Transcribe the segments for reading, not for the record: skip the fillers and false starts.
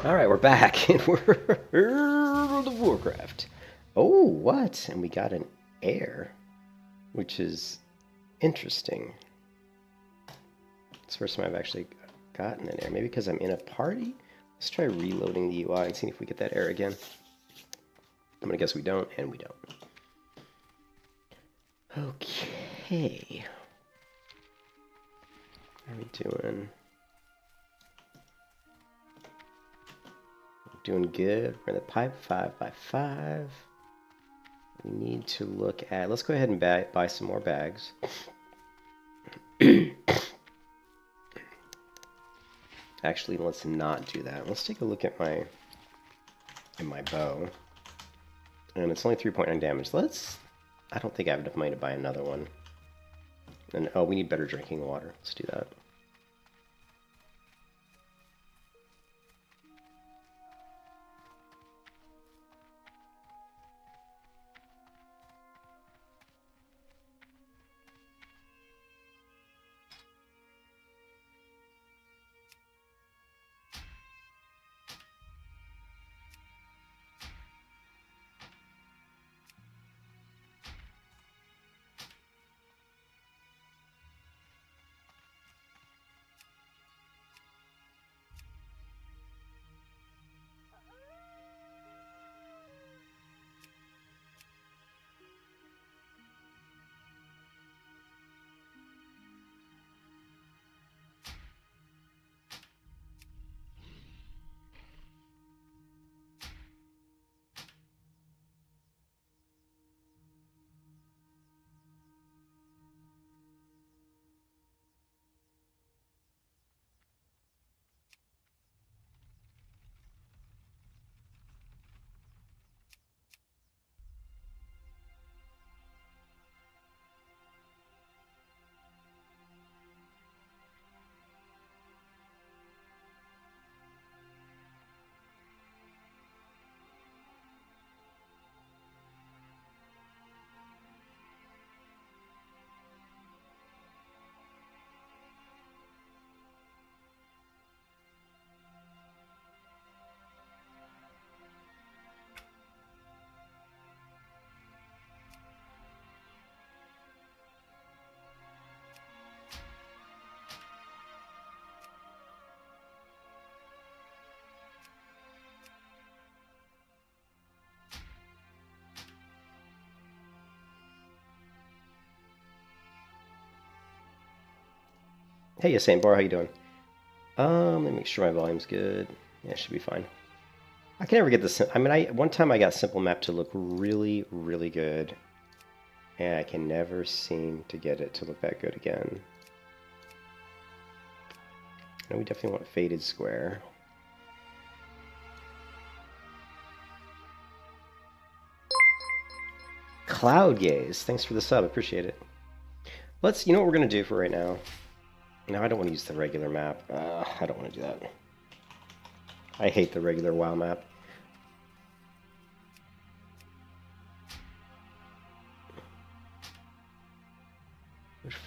Alright, we're back in World of Warcraft. Oh, what? And we got an heir, which is interesting. It's the first time I've actually gotten an heir. Maybe because I'm in a party? Let's try reloading the UI and seeing if we get that heir again. I'm gonna guess we don't, and we don't. Okay. How are we doing? Doing good. We're in the pipe 5x5. We need to look at, let's go ahead and buy some more bags. Actually, let's not do that. Let's take a look at my bow. And it's only 3.9 damage. I don't think I have enough money to buy another one. And oh, we need better drinking water. Let's do that. Hey, Usain Bar, how you doing? Let me make sure my volume's good. Yeah, it should be fine. I can never get this. I mean, one time I got Simple Map to look really, really good, and I can never seem to get it to look that good again. And we definitely want Faded Square. Cloud Gaze, thanks for the sub, appreciate it. You know what we're gonna do for right now? No, I don't want to use the regular map. I don't want to do that. I hate the regular WoW map.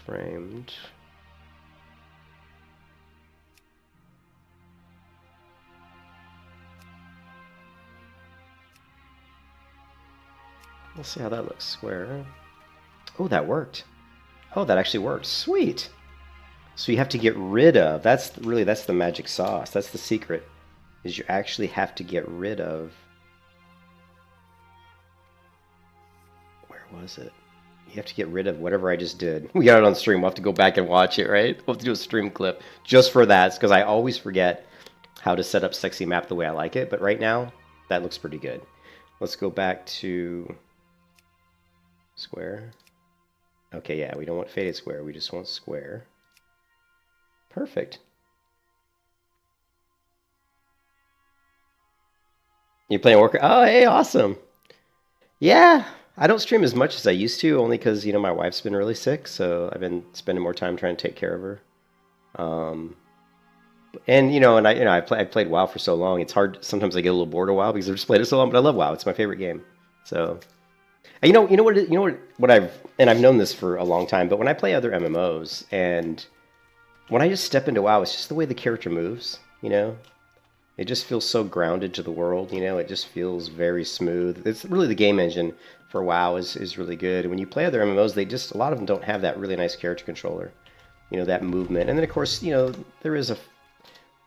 Framed. Let's see how that looks. Square. Oh, that worked. Oh, that actually worked. Sweet. So you have to get rid of, that's the magic sauce. That's the secret, is you actually have to get rid of, where was it? You have to get rid of whatever I just did. We got it on stream. We'll have to go back and watch it, right? We'll have to do a stream clip just for that, because I always forget how to set up Sexy Map the way I like it. But right now, that looks pretty good. Let's go back to square. Okay, yeah, we don't want faded square. We just want square. Perfect. You playing Warcraft? Oh, hey, awesome. Yeah, I don't stream as much as I used to, only because, you know, my wife's been really sick, so I've been spending more time trying to take care of her. And you know, I played WoW for so long. It's hard. Sometimes I get a little bored of WoW because I've just played it so long. But I love WoW. It's my favorite game. So, I've known this for a long time. But when I play other MMOs and when I just step into WoW, it's just the way the character moves. You know, It just feels so grounded to the world, you know. It just feels very smooth. It's really the game engine for WoW is really good. When you play other MMOs, they just a lot of them don't have that really nice character controller, you know, that movement. And then of course, you know, there is a,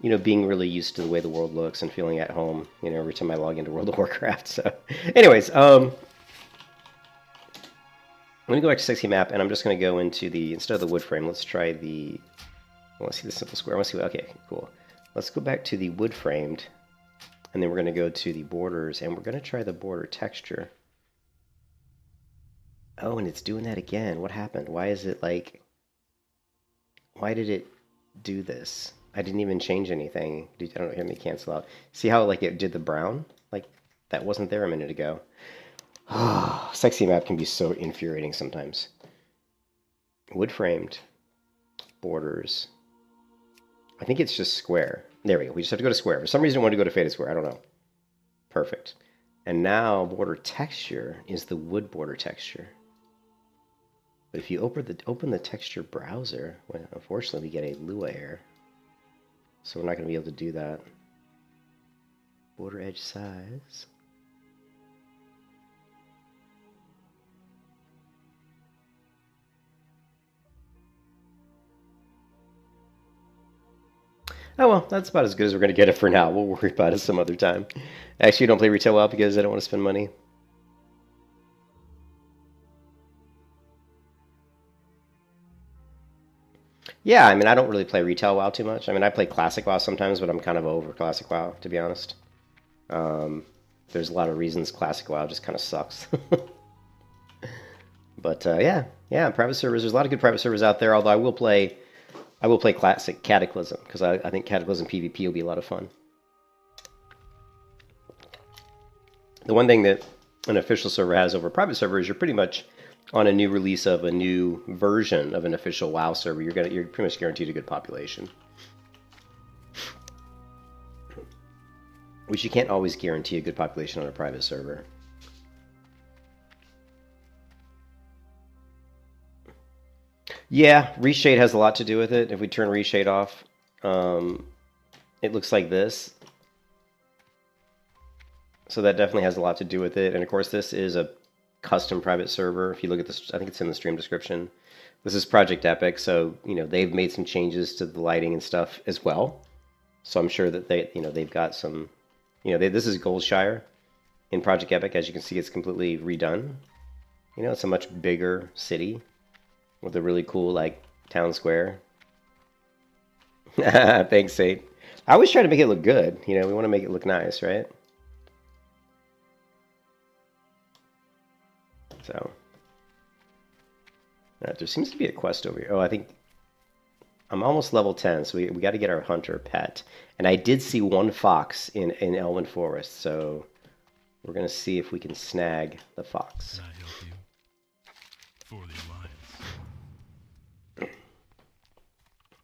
you know, being really used to the way the world looks and feeling at home, you know, every time I log into World of Warcraft. So, anyways, I'm gonna go back to sexy map, and I'm just gonna go into the instead of the wood frame. Let's try the. I want to see the simple square. I want to see. Okay, cool. Let's go back to the wood framed, and then we're gonna go to the borders, and we're gonna try the border texture. Oh, and it's doing that again. What happened? Why is it like? Why did it do this? I didn't even change anything. I don't hear me cancel out. See how like it did the brown? Like that wasn't there a minute ago. Sexy map can be so infuriating sometimes. Wood framed. Borders. I think it's just square. There we go. We just have to go to square. For some reason I want to go to faded square. I don't know. Perfect. And now border texture is the wood border texture. But if you open the texture browser, well, unfortunately we get a Lua error. So we're not going to be able to do that. Border edge size. Oh well, that's about as good as we're going to get it for now. We'll worry about it some other time. Actually, I don't play retail WoW because I don't want to spend money. Yeah, I mean, I don't really play retail WoW too much. I mean, I play classic WoW sometimes, but I'm kind of over classic WoW, to be honest. There's a lot of reasons classic WoW just kind of sucks. But yeah, private servers. There's a lot of good private servers out there. Although I will play classic Cataclysm because I think Cataclysm PvP will be a lot of fun. The one thing that an official server has over a private server is you're pretty much on a new release of a new version of an official WoW server. You're pretty much guaranteed a good population, which you can't always guarantee a good population on a private server. Yeah, reshade has a lot to do with it. If we turn reshade off, it looks like this. So that definitely has a lot to do with it. And of course, this is a custom private server. If you look at this, I think it's in the stream description. This is Project Epoch, so you know they've made some changes to the lighting and stuff as well. So I'm sure that they've got some, this is Goldshire in Project Epoch. As you can see, it's completely redone. You know, it's a much bigger city with a really cool like town square. Thanks, Sate. I always try to make it look good. You know, we want to make it look nice, right? So, there seems to be a quest over here. Oh, I think I'm almost level 10, so we got to get our hunter pet. And I did see one fox in Elven Forest, so we're going to see if we can snag the fox. Can I help you? For the Alliance.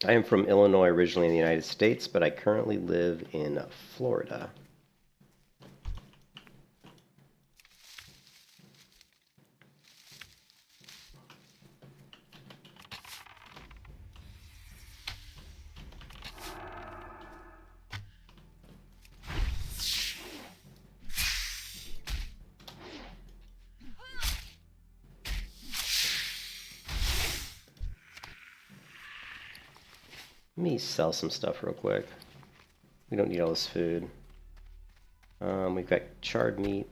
I am from Illinois, originally in the United States, but I currently live in Florida. Let me sell some stuff real quick. We don't need all this food. We've got charred meat.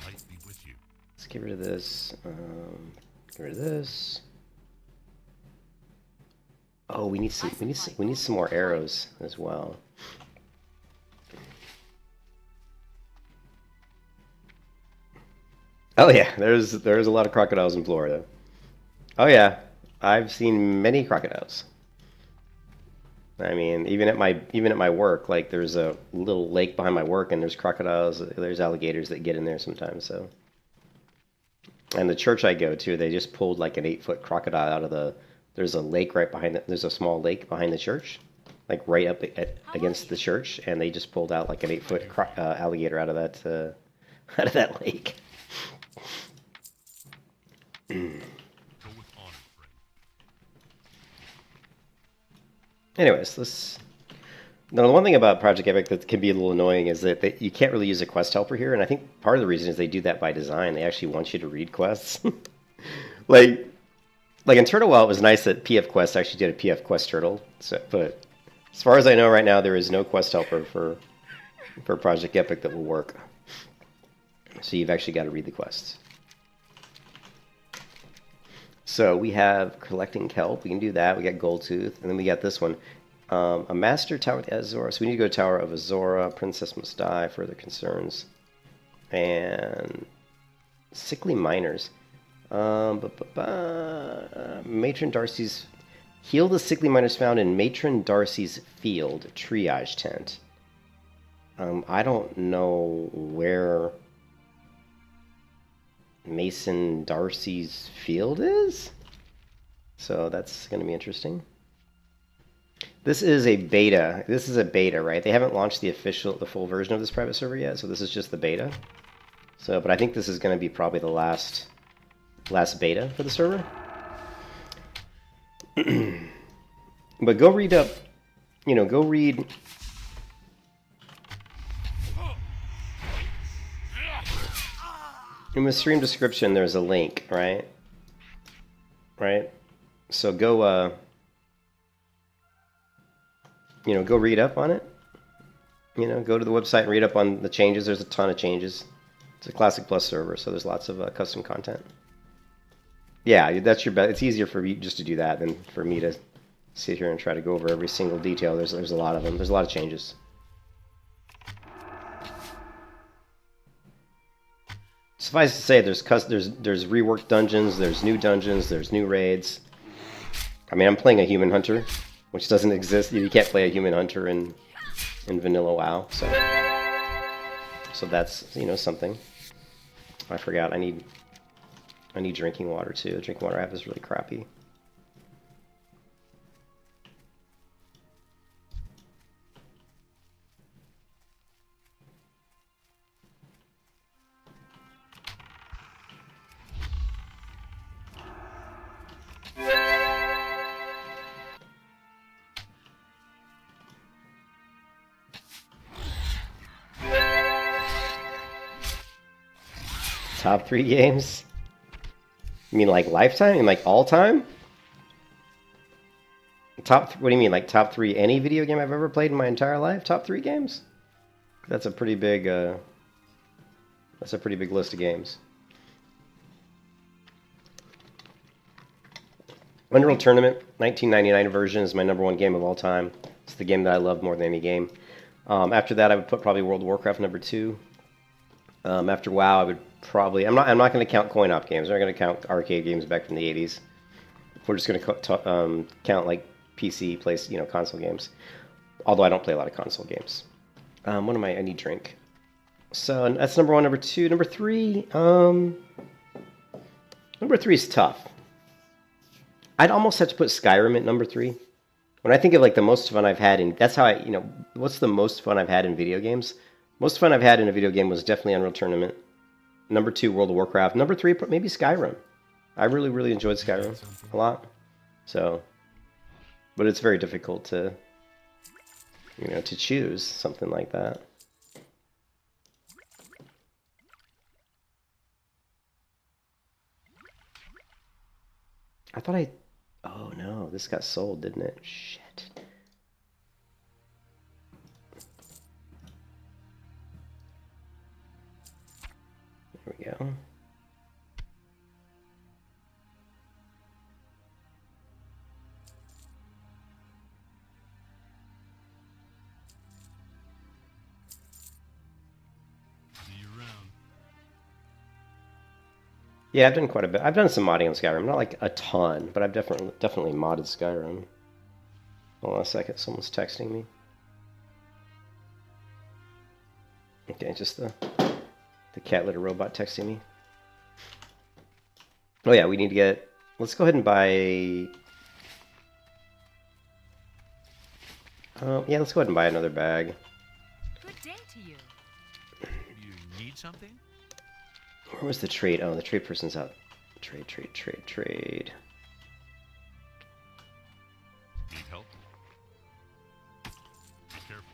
Light be with you. Let's get rid of this. Get rid of this. Oh, we need some more arrows as well. Oh yeah, there's a lot of crocodiles in Florida. Oh yeah. I've seen many crocodiles. I mean, even at my work, like there's a little lake behind my work, and there's crocodiles, there's alligators that get in there sometimes. So, and the church I go to, they just pulled like an 8-foot crocodile out of the. There's a lake right behind it. There's a small lake behind the church, like right up against the church, and they just pulled out like an 8-foot alligator out of that lake. Anyways, Now, the one thing about Project Epic that can be a little annoying is that you can't really use a quest helper here, and I think part of the reason is they do that by design. They actually want you to read quests. like, like in Turtle Well, it was nice that PF Quest actually did a PF Quest Turtle. So, but as far as I know right now, there is no quest helper for Project Epic that will work. So you've actually got to read the quests. So we have collecting kelp. We can do that. We got Gold Tooth, and then we got this one. A master tower with Azora. So we need to go to Tower of Azora. Princess must die. Further concerns. And sickly miners. Matron Darcy's... Heal the sickly miners found in Matron Darcy's field. Triage tent. I don't know where Mason Darcy's field is. So that's going to be interesting. This is a beta. This is a beta, right? They haven't launched the full version of this private server yet, so this is just the beta. So, but I think this is going to be probably the last beta for the server. But go read up, go read. In the stream description, there's a link, right? Right? So go, go read up on it. Go to the website and read up on the changes. There's a ton of changes. It's a Classic Plus server, so there's lots of custom content. Yeah, that's your best. It's easier for me just to do that than for me to sit here and try to go over every single detail. There's a lot of them. There's a lot of changes. Suffice to say, there's reworked dungeons, there's new dungeons, there's new raids. I mean, I'm playing a human hunter, which doesn't exist. You can't play a human hunter in vanilla WoW, so that's something. I forgot. I need drinking water too. The drinking water I have is really crappy. Top 3 games? You mean like lifetime? You mean like all time? What do you mean, like top 3 any video game I've ever played in my entire life? Top 3 games? That's a pretty big list of games. Unreal Tournament 1999 version is my #1 game of all time. It's the game that I love more than any game. After that, I would put probably World of Warcraft #2. After WoW, I would probably... I'm not going to count coin-op games. I'm not going to count arcade games back from the 80s. We're just going to count like PC, console games. Although I don't play a lot of console games. What am I? I need drink. So that's #1, #2, #3. #3 is tough. I'd almost have to put Skyrim at #3. When I think of like the most fun I've had in... That's how I... what's the most fun I've had in video games? Most fun I've had in a video game was definitely Unreal Tournament. #2, World of Warcraft. #3, maybe Skyrim. I really, really enjoyed Skyrim a lot. So, but it's very difficult to, to choose something like that. I thought oh no, this got sold, didn't it? Shit. There we go. Yeah, I've done quite a bit. I've done some modding on Skyrim. Not like a ton, but I've definitely modded Skyrim. Hold on a second. Someone's texting me. Okay, just the cat litter robot texting me. Oh yeah, we need to get... Let's go ahead and buy... yeah, let's go ahead and buy another bag. Good day to you. You need something? Where was the trade? Oh, the trade person's out. Trade. Need help? Be careful.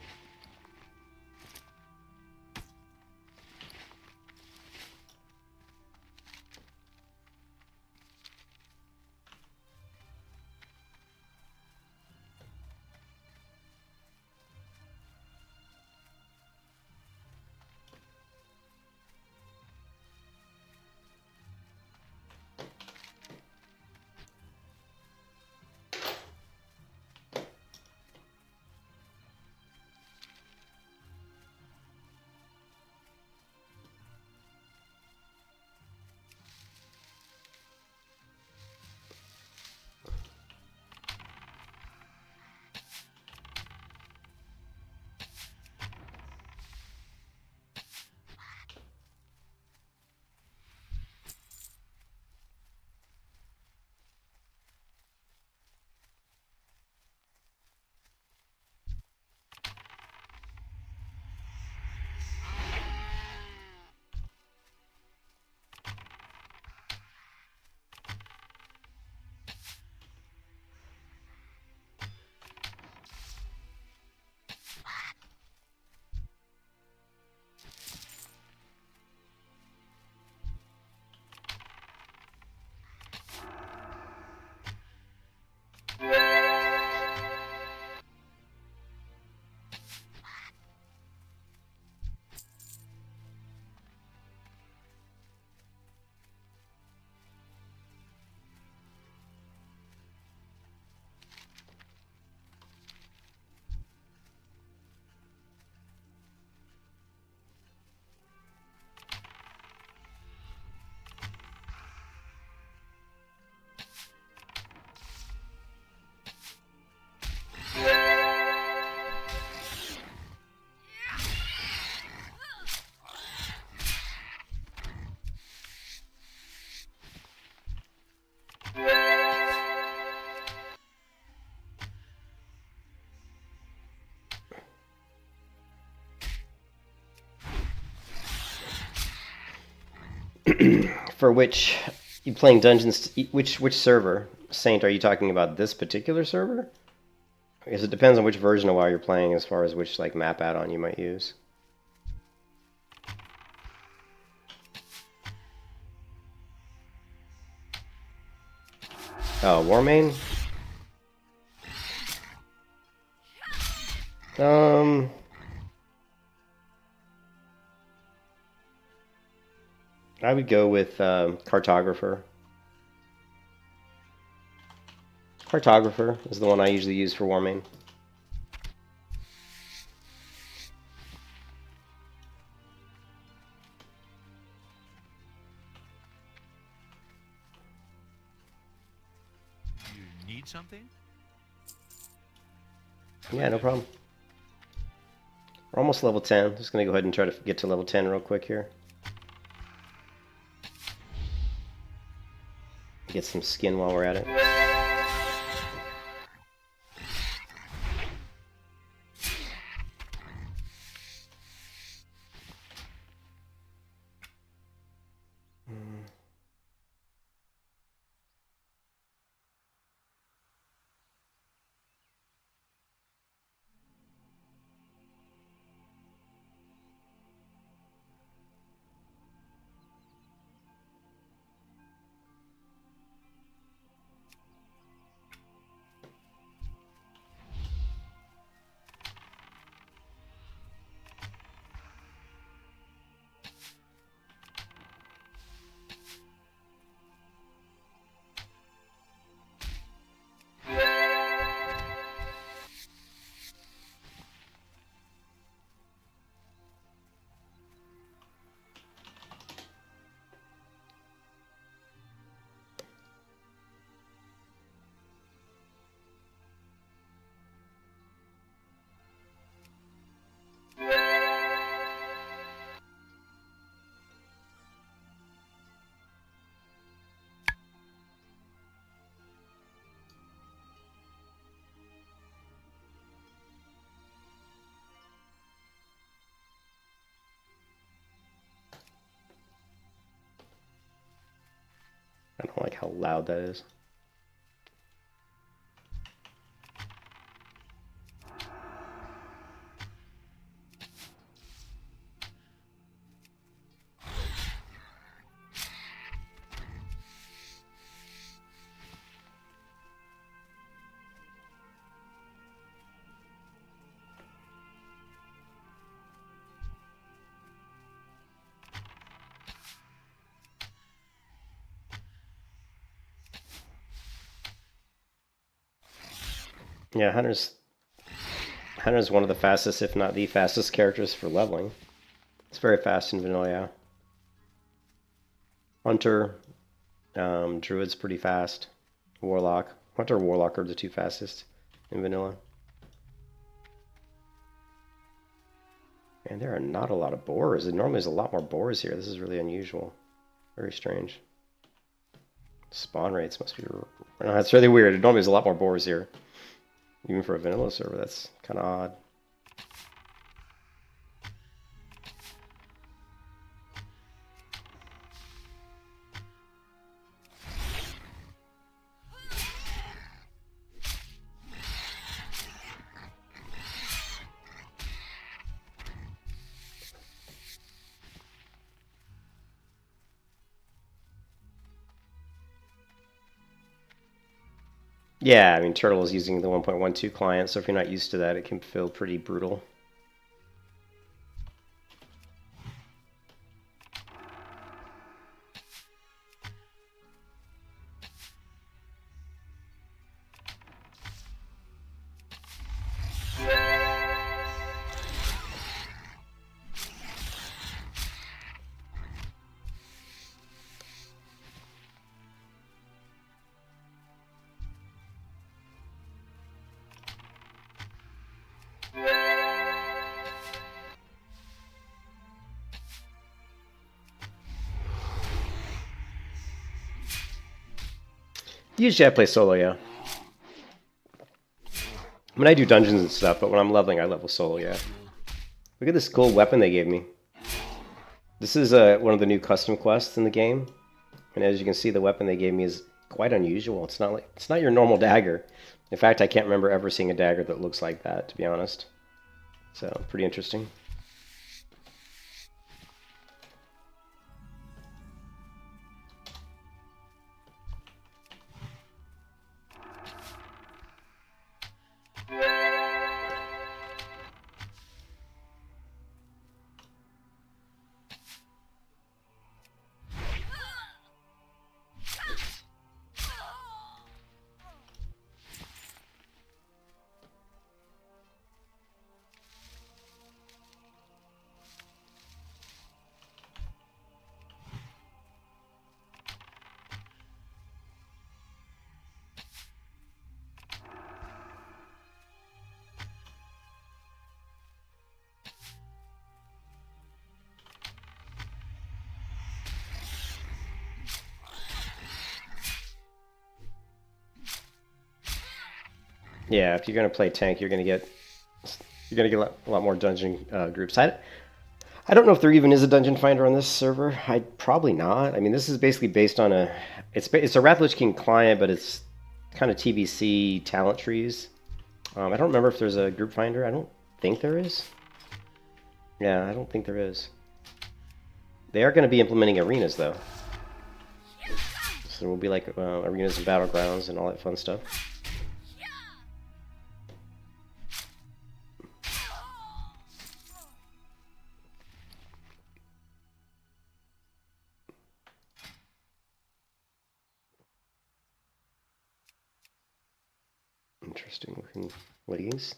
For which you playing dungeons? Which server? Saint, are you talking about this particular server? I guess it depends on which version of WoW you're playing, as far as which like map add-on you might use. Oh, Warmane? I would go with Cartographer. Cartographer is the one I usually use for Warmane. You need something? Yeah, no problem. We're almost level 10. Just going to go ahead and try to get to level 10 real quick here. Get some skin while we're at it. I don't like how loud that is. Yeah, Hunter's one of the fastest, if not the fastest characters for leveling. It's very fast in vanilla, yeah. Hunter, Druid's pretty fast. Warlock. Hunter and Warlock are the two fastest in vanilla. And there are not a lot of boars. Normally there's a lot more boars here. This is really unusual. Very strange. Spawn rates must be... No, that's really weird. Normally there's a lot more boars here. Even for a vanilla server, that's kind of odd. Yeah, I mean, Turtle is using the 1.12 client, so if you're not used to that, it can feel pretty brutal. Usually I play solo, yeah. I mean, I do dungeons and stuff, but when I'm leveling, I level solo, yeah. Look at this cool weapon they gave me. This is one of the new custom quests in the game, and as you can see, the weapon they gave me is quite unusual. It's not your normal dagger. In fact, I can't remember ever seeing a dagger that looks like that, to be honest. So, pretty interesting. Yeah, if you're gonna play tank, you're gonna get a lot more dungeon groups. I don't know if there even is a dungeon finder on this server. Probably not. I mean, this is basically based on it's a Wrath Lich King client, but it's kind of TBC talent trees. I don't remember if there's a group finder. I don't think there is. Yeah, I don't think there is. They are going to be implementing arenas though, so there will be like arenas and battlegrounds and all that fun stuff. Interesting looking leggings.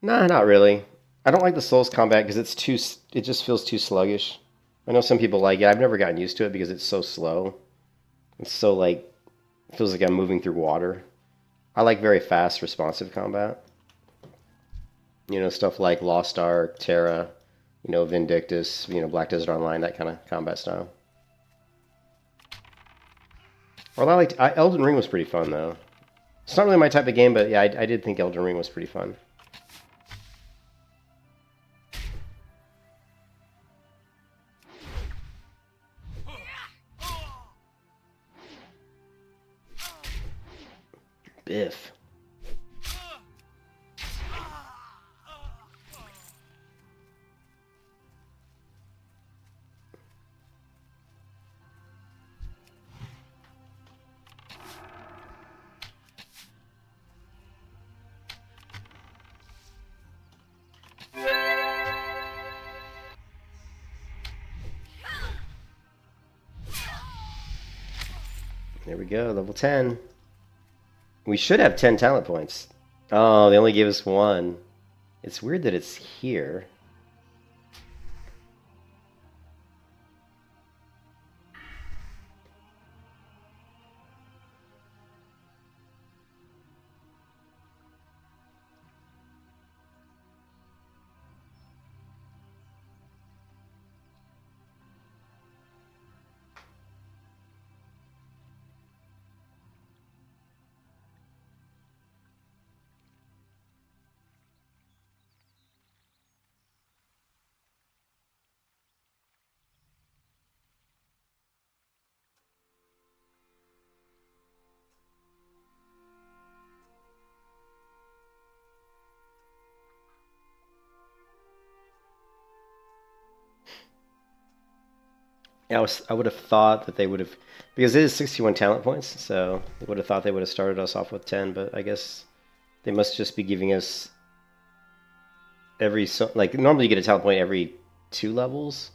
Nah, not really. I don't like the Souls combat because it just feels too sluggish. I know some people like it. I've never gotten used to it because it's so slow. It's so like, it feels like I'm moving through water. I like very fast, responsive combat. You know, stuff like Lost Ark, Terra, you know, Vindictus, you know, Black Desert Online, that kind of combat style. Or Elden Ring was pretty fun though. It's not really my type of game, but yeah, I did think Elden Ring was pretty fun. Biff. There we go, level 10. We should have 10 talent points. Oh, they only gave us 1. It's weird that it's here. Yeah, I would have thought that they would have, because it is 61 talent points, so I would have thought they would have started us off with 10, but I guess they must just be giving us like normally you get a talent point every 2 levels.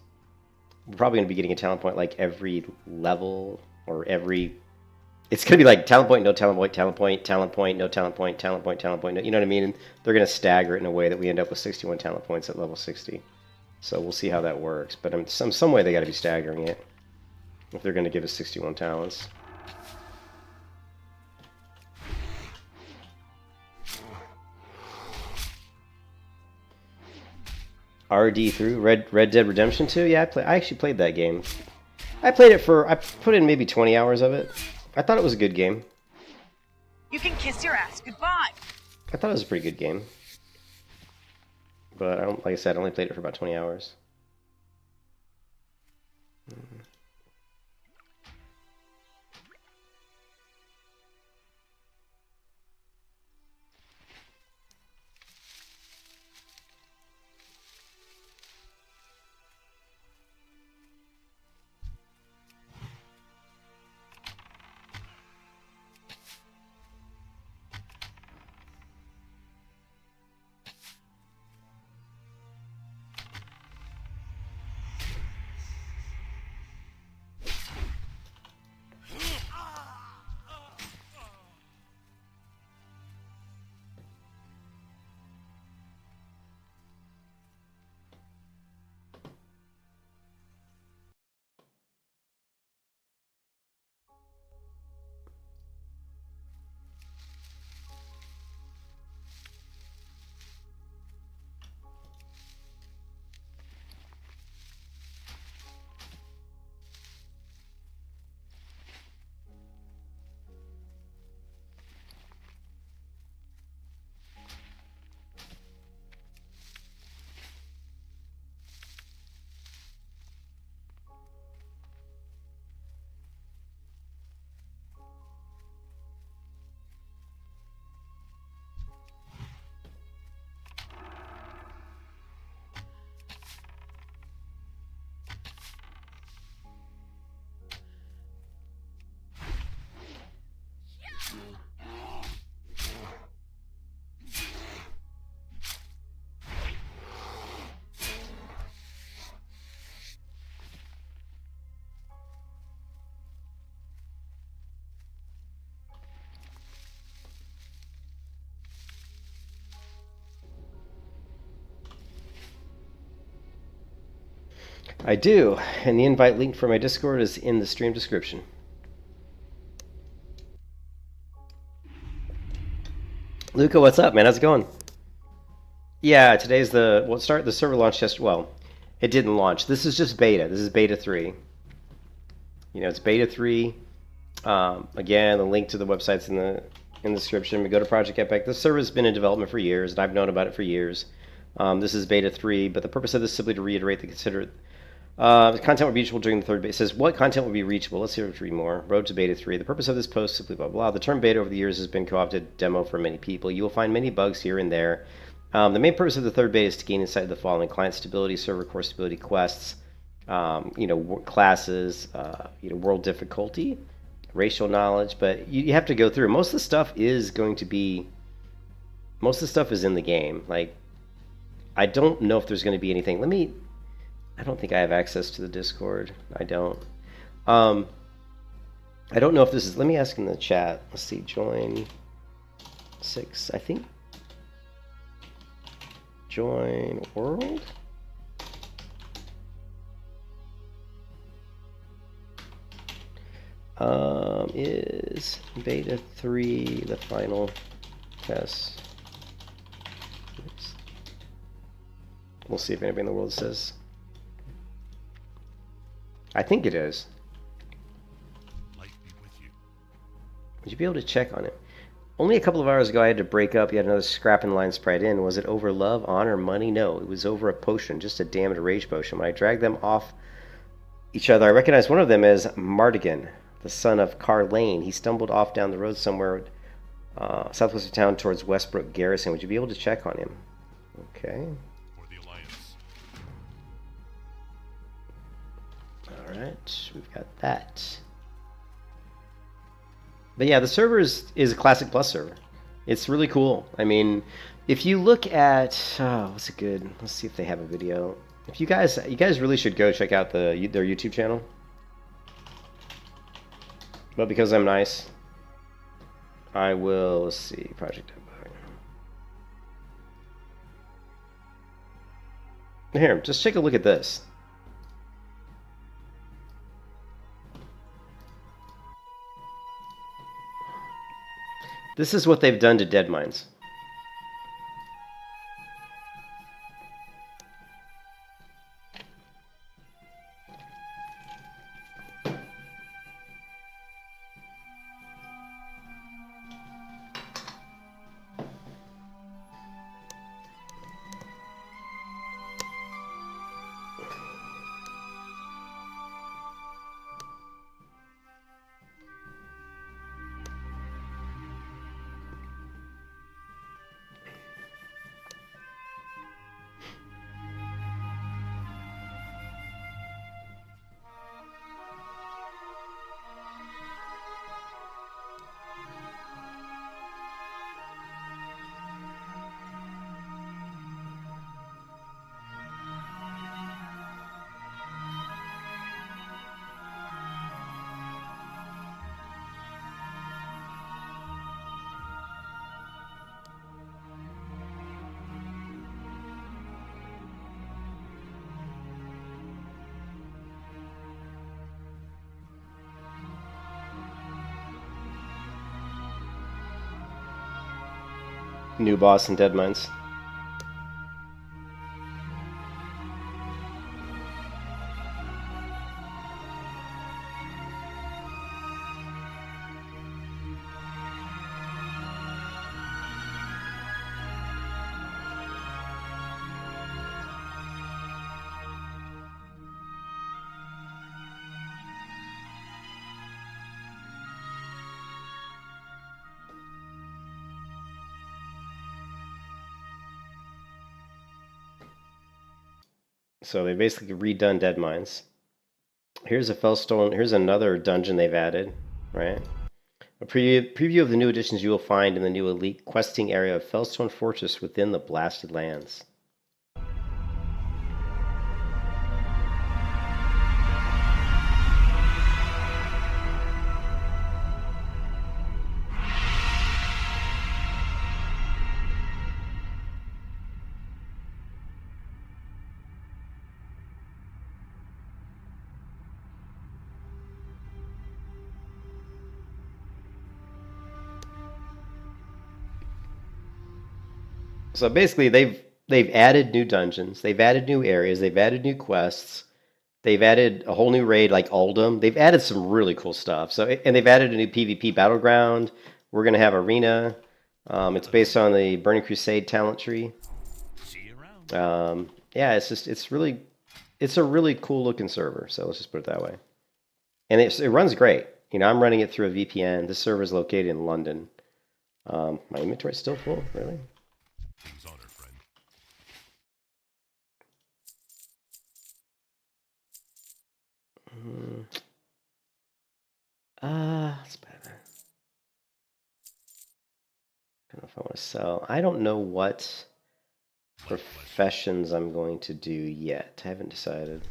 We're probably going to be getting a talent point like every level, or it's going to be like talent point, no talent point, talent point, talent point, no talent point, talent point, talent point, no, you know what I mean? And they're going to stagger it in a way that we end up with 61 talent points at level 60. So we'll see how that works, but in some way they got to be staggering it if they're going to give us 61 talents. RD through Red Dead Redemption 2. Yeah, I actually played that game. I put in maybe 20 hours of it. I thought it was a good game. You can kiss your ass goodbye. I thought it was a pretty good game. But like I said, I only played it for about 20 hours. I do, and the invite link for my Discord is in the stream description. Luca, what's up, man? How's it going? Yeah, today's the server launched yesterday. Well, it didn't launch. This is just beta. This is beta 3. You know, it's beta 3. Again, the link to the website's in the description. We go to Project Epoch. This server's been in development for years, and I've known about it for years. This is beta 3, but the purpose of this is simply to reiterate the consider. The content will be reachable during the third beta. It says, what content will be reachable? Let's hear three more. Road to beta 3. The purpose of this post, simply blah, blah. The term beta over the years has been co-opted demo for many people. You will find many bugs here and there. The main purpose of the third beta is to gain insight of the following: client stability, server core stability, quests, classes, world difficulty, racial knowledge. But you have to go through. Most of the stuff is in the game. Like, I don't know if there's going to be anything. I don't think I have access to the Discord. I don't. I don't know if this is. Let me ask in the chat. Let's see. Join 6. I think. Join world. Is beta 3 the final test? Oops. We'll see if anybody in the world says. I think it is. Light be with you. Would you be able to check on it? Only a couple of hours ago I had to break up yet another scrap and line sprite in. Was it over love, honor, money? No, it was over a potion, just a damned rage potion. When I dragged them off each other, I recognized one of them as Mardigan, the son of Carlane. He stumbled off down the road somewhere southwest of town towards Westbrook Garrison. Would you be able to check on him? Okay. For the Alliance. Alright, we've got that. But yeah, the server is a Classic Plus server. It's really cool. I mean, if you look at... what's it good? Let's see if they have a video. If you guys really should go check out their YouTube channel. But because I'm nice, I will... Let's see, Project Epoch. Here, just take a look at this. This is what they've done to Dead Mines. New boss in Dead Mines. So they basically redone Dead Mines. Here's a Fellstone. Here's another dungeon they've added, right? A preview of the new additions you will find in the new elite questing area of Fellstone Fortress within the Blasted Lands. So basically, they've added new dungeons, they've added new areas, they've added new quests, they've added a whole new raid like Uldum. They've added some really cool stuff. So and they've added a new PvP battleground. We're gonna have arena. It's based on the Burning Crusade talent tree. See you around. Yeah, it's a really cool looking server. So let's just put it that way. And it runs great. You know, I'm running it through a VPN. This server is located in London. My inventory's still full, really. Things on her, friend. That's better. I don't know if I want to sell. I don't know what professions I'm going to do yet. I haven't decided.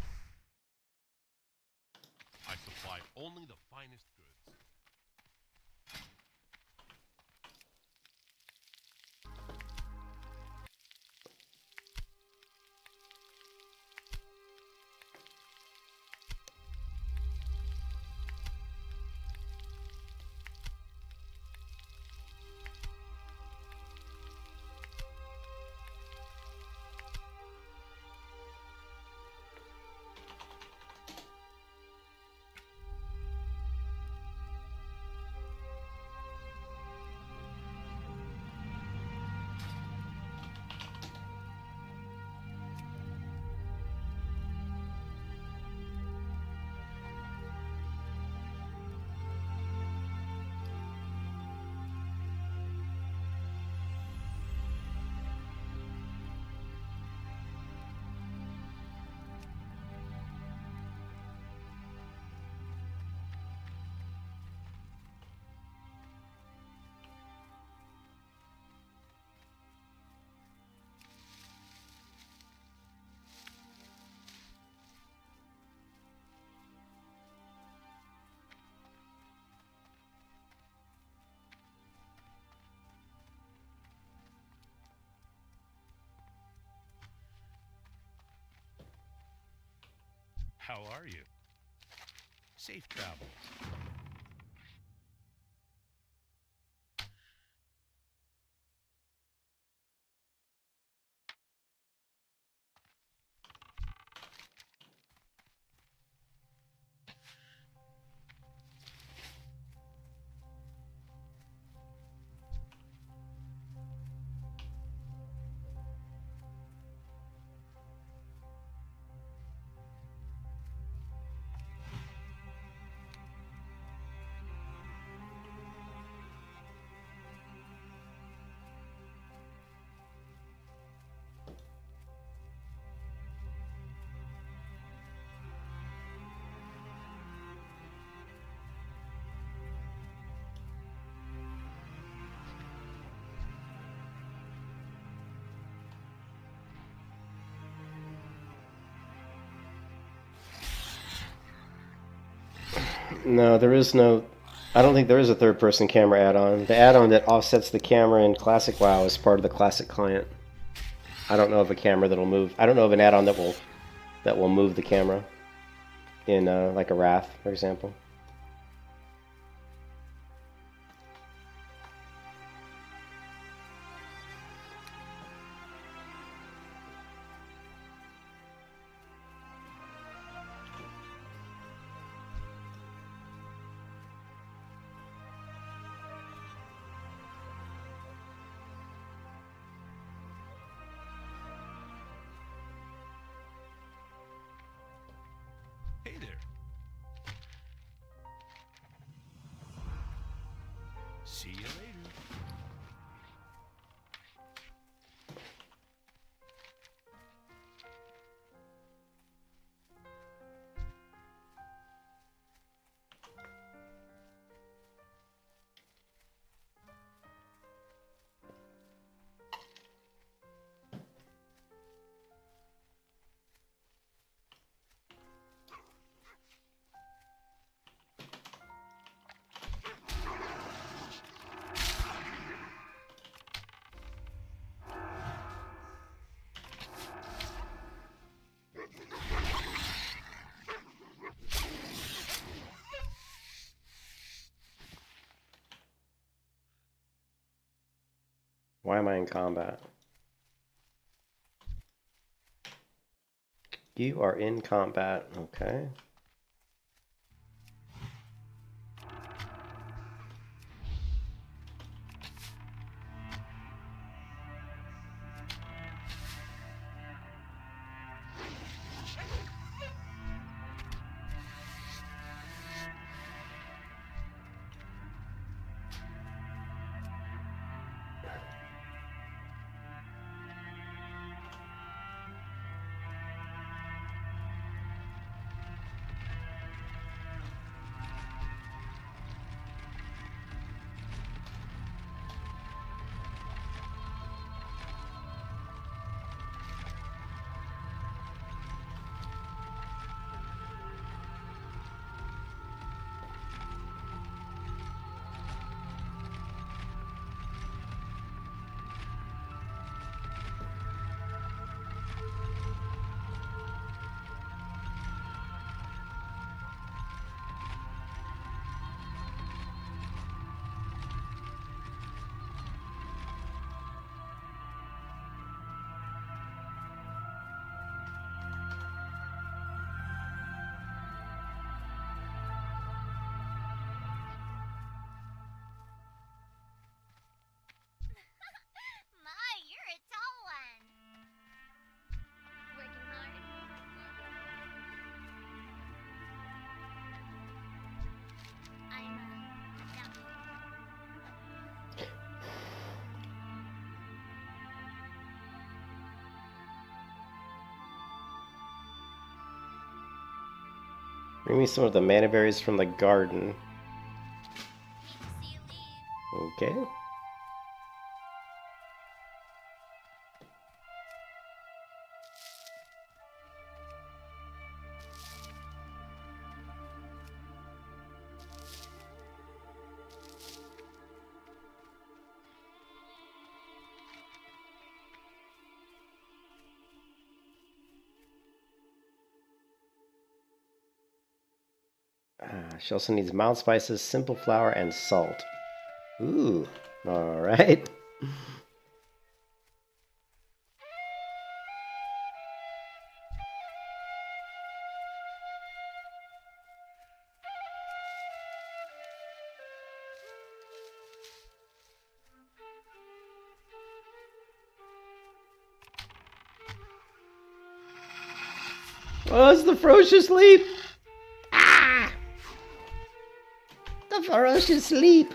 I supply only the finest goods. How are you? Safe travels. No, there is no. I don't think there is a third-person camera add-on. The add-on that offsets the camera in Classic WoW is part of the Classic client. I don't know of a camera that'll move. I don't know of an add-on that will move the camera in like a Wrath, for example. See you later. Why am I in combat? You are in combat, okay. My, you're a tall one. Working hard. I'm down. Bring me some of the mana berries from the garden. Hate to see you leave. Okay. She also needs mild spices, simple flour, and salt. Ooh, all right. Oh, it's the ferocious leap! Ah! The ferocious leap!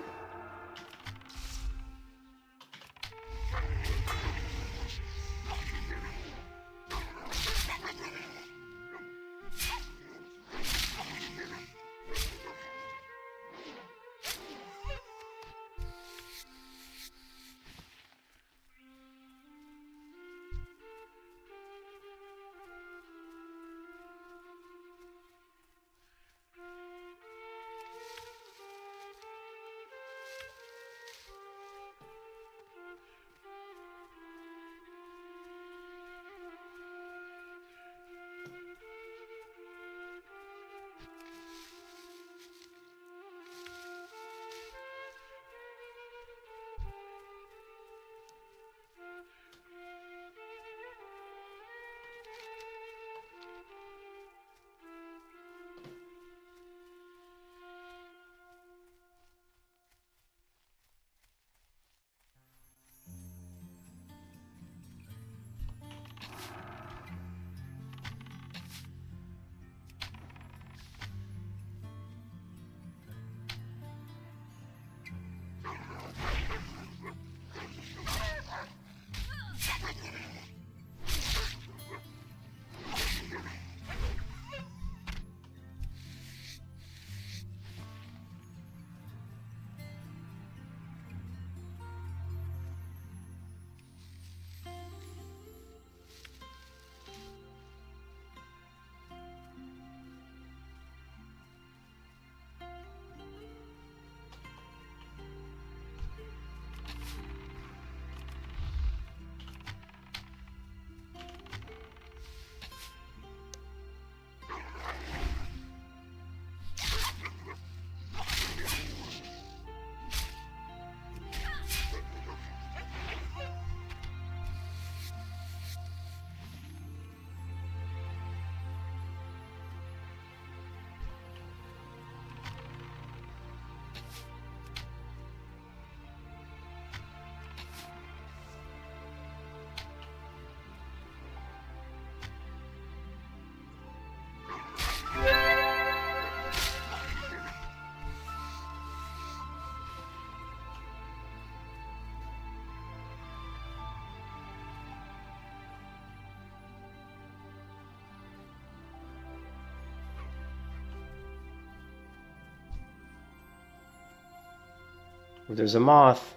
There's a moth.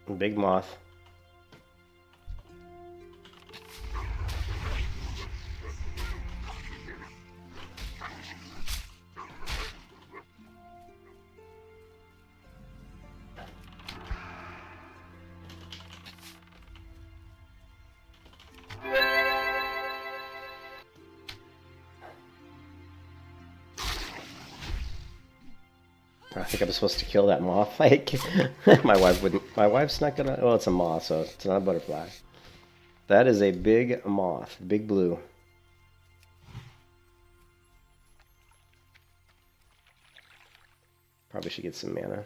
A big moth. I think I'm supposed to kill that moth. Like, my wife wouldn't. My wife's not gonna. Well, it's a moth, so it's not a butterfly. That is a big moth, big blue. Probably should get some mana.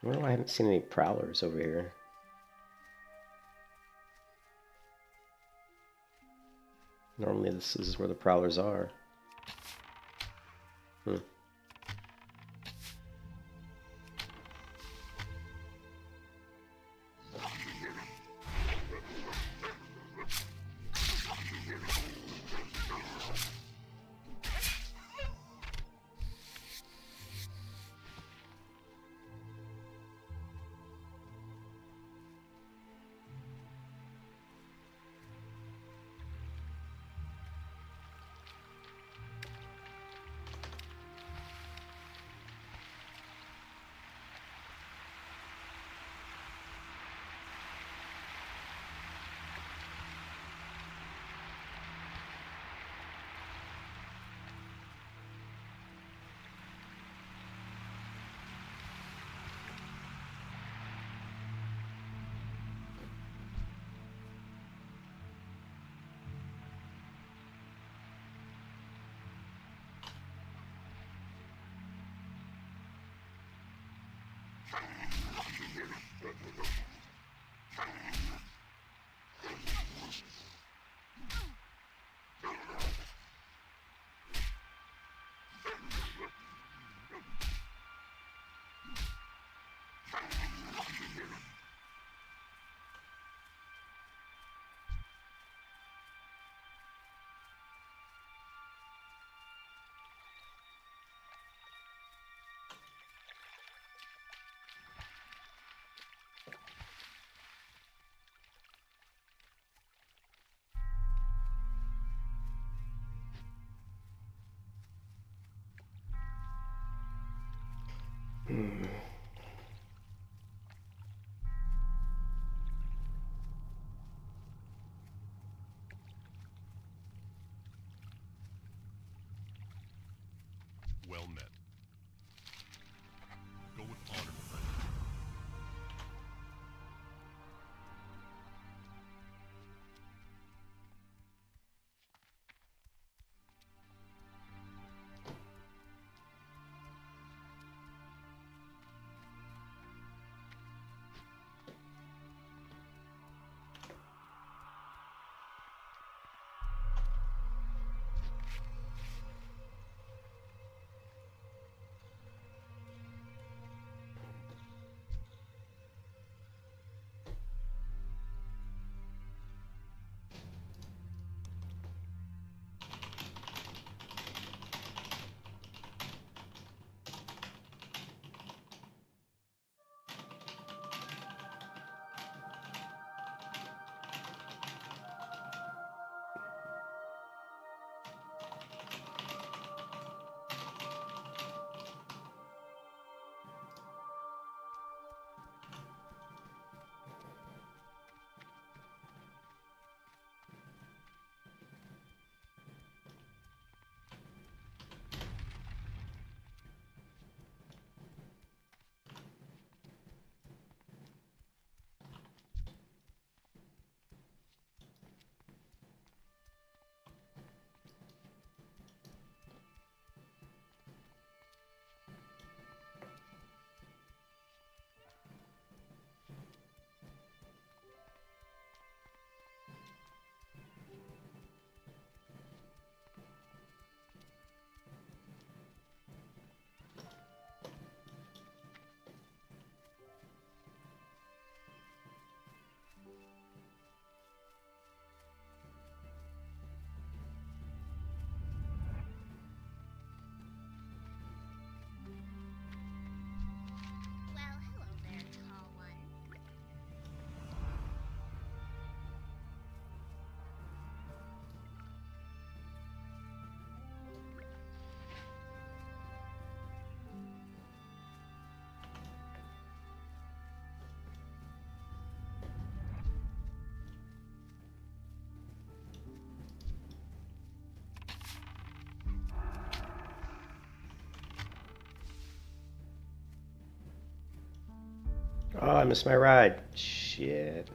I wonder why I haven't seen any prowlers over here. Normally this is where the prowlers are. Hmm. Well met. Go with honor, friend. Oh, I missed my ride. Shit.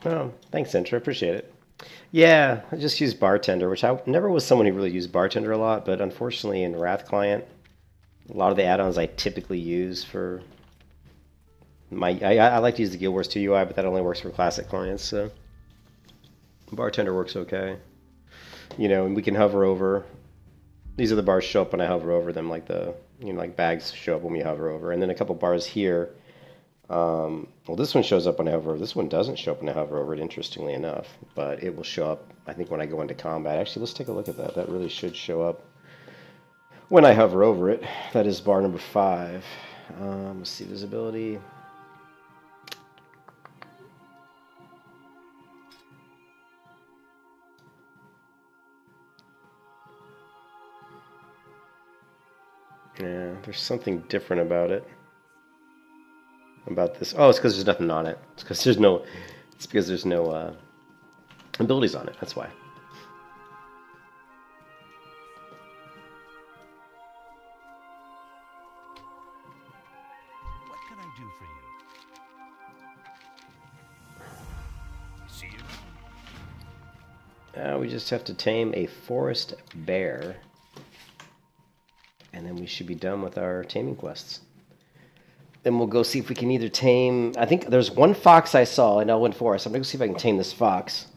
Oh, thanks, Intra. Appreciate it. Yeah, I just use Bartender, which I never was someone who really used Bartender a lot, but unfortunately in Wrath Client, a lot of the add-ons I typically use for my... I like to use the Guild Wars 2 UI, but that only works for classic clients, so... Bartender works okay. You know, and we can hover over... These are the bars show up when I hover over them, like the... You know, like bags show up when we hover over. And then a couple bars here... well, this one shows up when I hover over. This one doesn't show up when I hover over it, interestingly enough. But it will show up, I think, when I go into combat. Actually, let's take a look at that. That really should show up when I hover over it. That is bar number 5. Let's see, visibility. Yeah, there's something different about it. About this. Oh, it's because there's nothing on it. It's because there's no... It's because there's no abilities on it. That's why. What can I do for you? See you. We just have to tame a forest bear. And then we should be done with our taming quests. Then we'll go see if we can either tame... I think there's one fox I saw in Elwyn Forest. I'm going to go see if I can tame this fox.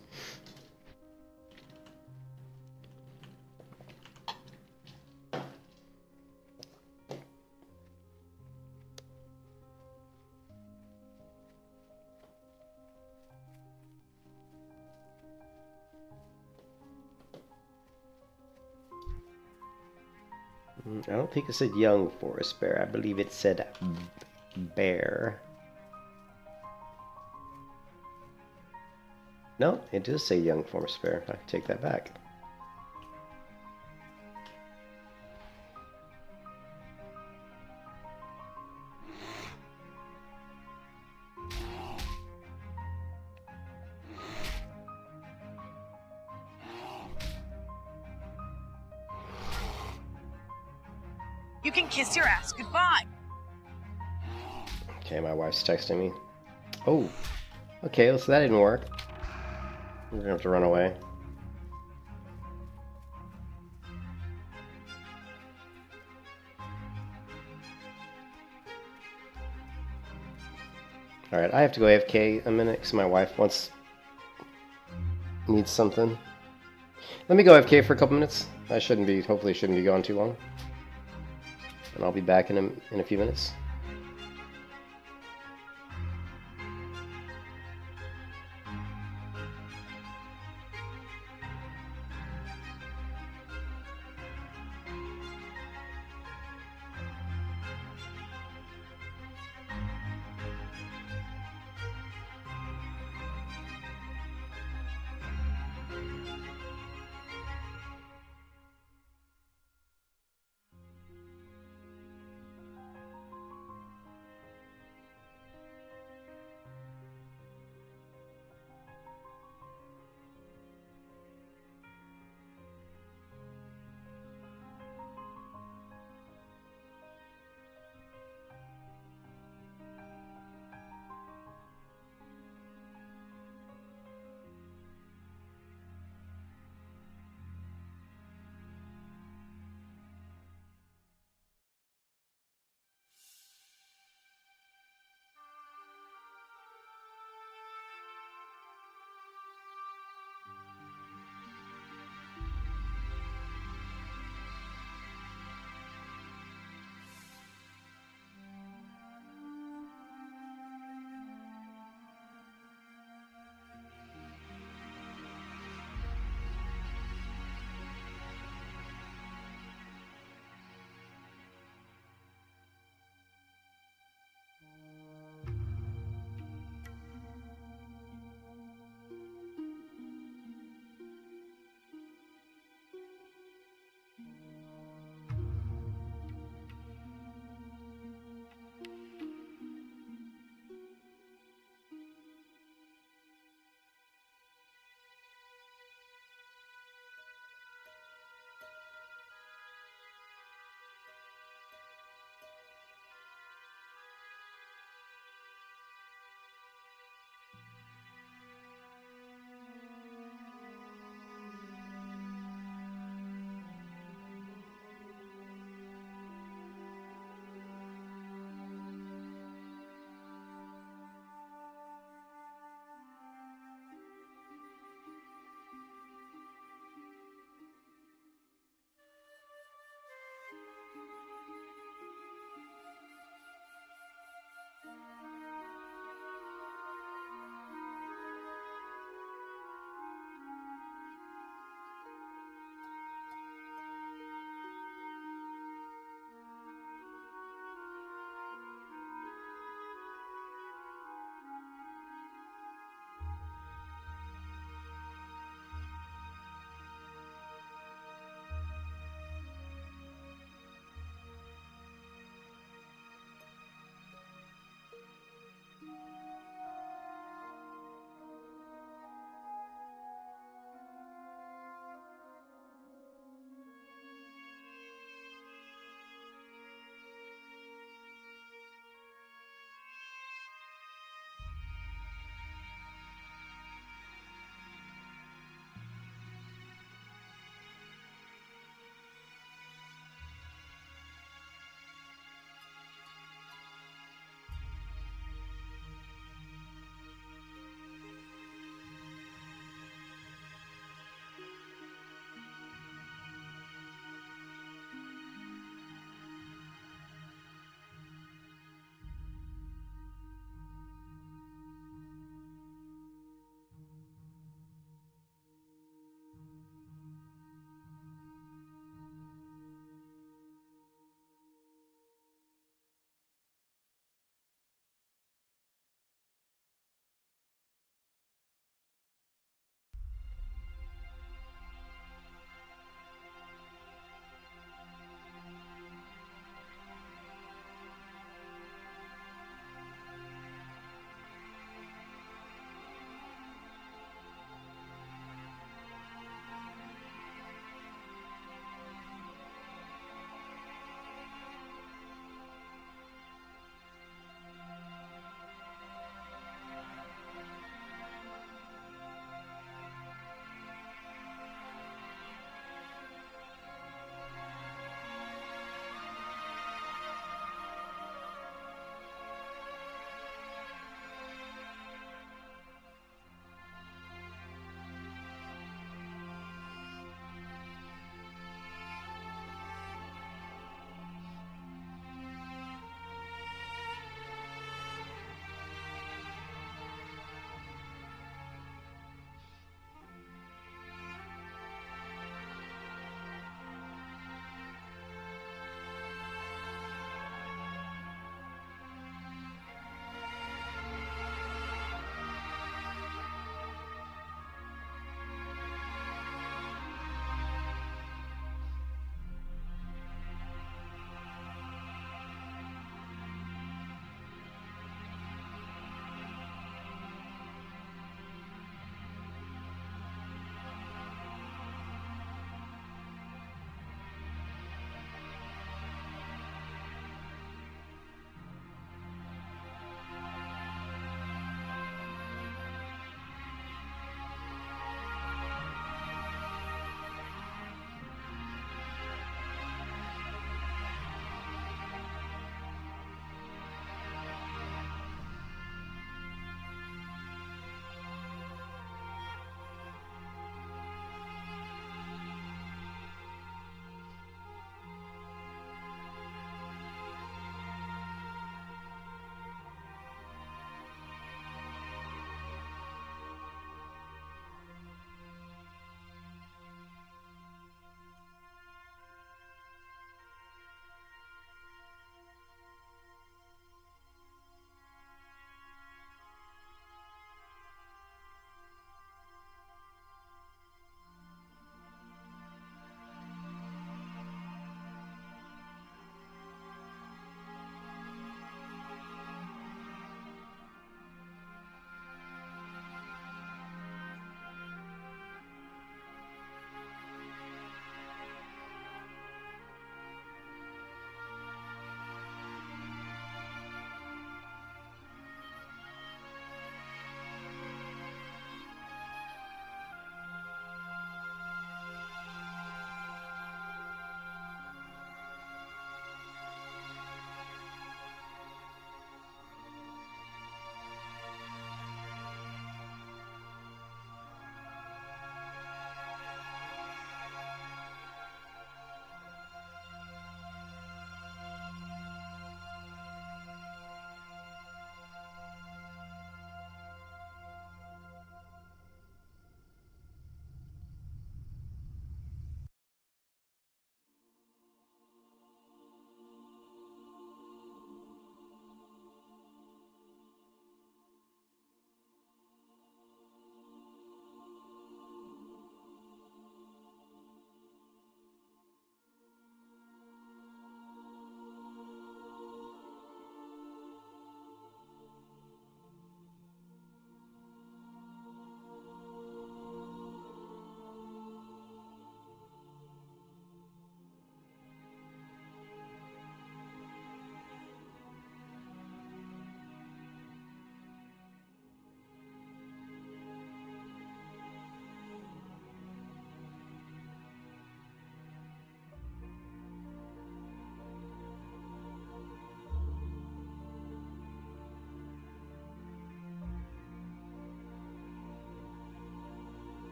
I don't think it said young forest bear. I believe it said bear. No, it does say young forest bear. I take that back. You can kiss your ass goodbye. Okay, my wife's texting me. Oh, okay, so that didn't work. We're gonna have to run away. Alright, I have to go AFK a minute because my wife needs something. Let me go AFK for a couple minutes. Hopefully shouldn't be gone too long. And I'll be back in a few minutes.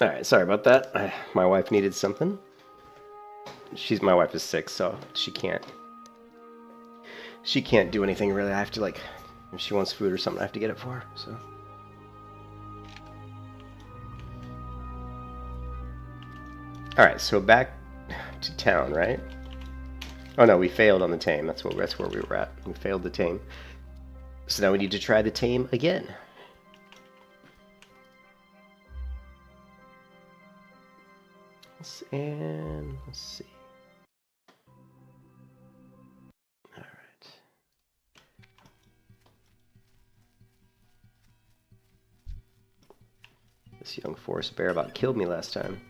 All right, sorry about that. My wife needed something. My wife is sick, so she can't do anything really. I have to, like, if she wants food or something, I have to get it for her. So. All right, so back to town, right? Oh no, we failed on the tame. That's where we were at. We failed the tame. So now we need to try the tame again. Let's see. All right. This young forest bear about killed me last time.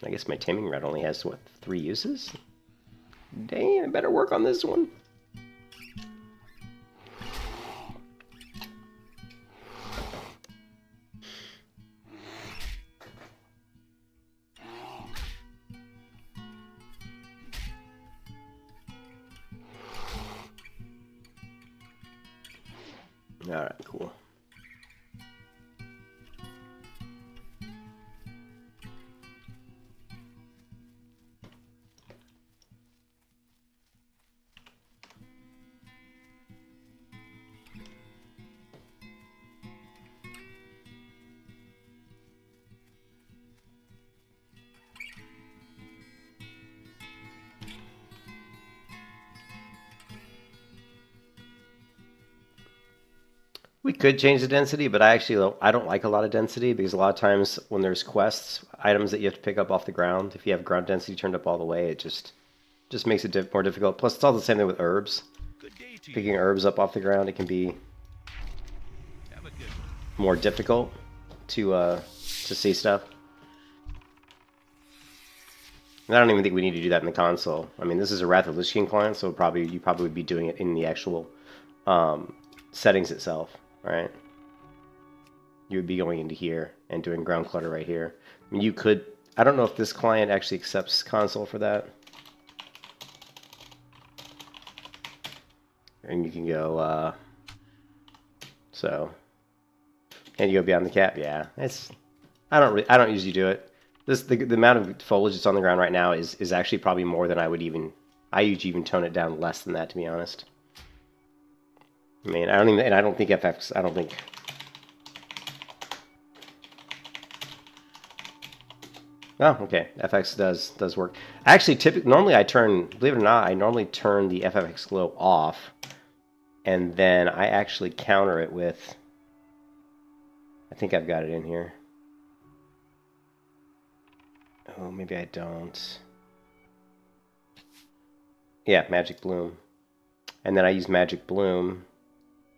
I guess my taming rod only has, what, 3 uses? Dang, I better work on this one. Alright, cool. We could change the density, but I don't like a lot of density because a lot of times when there's quests, items that you have to pick up off the ground, if you have ground density turned up all the way, it just makes it more difficult. Plus, it's all the same thing with herbs. Good day to you. Picking herbs up off the ground, it can be Have a good one. more difficult to see stuff. And I don't even think we need to do that in the console. I mean, this is a Wrath of Lich King client, so you probably would be doing it in the actual settings itself, right? You would be going into here and doing ground clutter right here. I mean, you could. I don't know if this client actually accepts console for that. And you can go. And you go beyond the cap. Yeah, I don't usually do it. The amount of foliage that's on the ground right now is actually probably more than I usually even tone it down less than that, to be honest. I mean, I don't think FX. I don't think. Oh, okay. FX does work. Actually, normally believe it or not, I normally turn the FX glow off, and then I actually counter it with. I think I've got it in here. Oh, maybe I don't. Yeah, Magic Bloom. And then I use Magic Bloom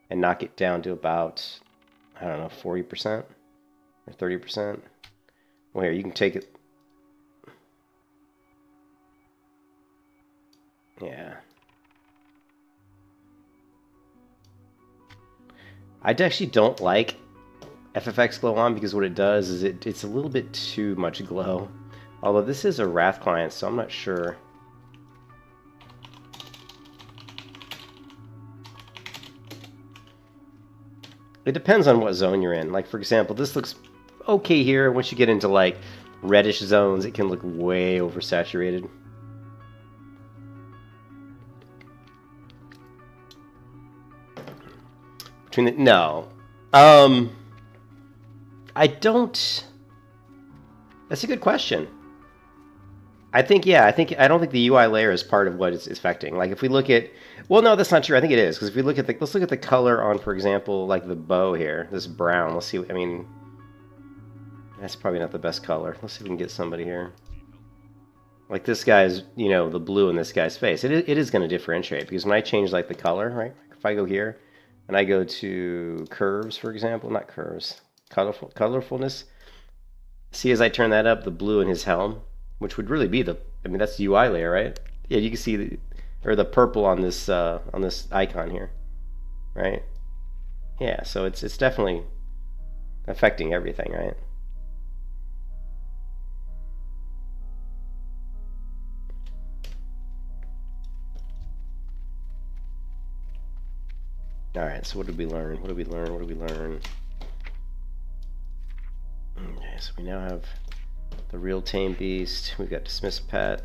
and knock it down to about, I don't know, 40% or 30%. Well, here, you can take it. Yeah. I actually don't like FFX glow on because what it does is it's a little bit too much glow. Although this is a Wrath client, so I'm not sure. It depends on what zone you're in. Like, for example, this looks okay here. Once you get into, like, reddish zones, it can look way oversaturated. No. I don't... That's a good question. I don't think the UI layer is part of what it's affecting. Like if we look at, well, no, that's not true. I think it is because if we look at let's look at the color on, for example, like the bow here, this brown. Let's see. I mean, that's probably not the best color. Let's see if we can get somebody here. Like this guy's, the blue in this guy's face. It is going to differentiate because when I change like the color, right? If I go here and I go to curves, for example, not curves, colorfulness. See, as I turn that up, the blue in his helm. Which would really be that's the UI layer, right? Yeah, you can see the purple on this icon here, right? Yeah, so it's definitely affecting everything, right? All right, so what did we learn? What did we learn? so we now have the real tame beast. We've got dismissed pet.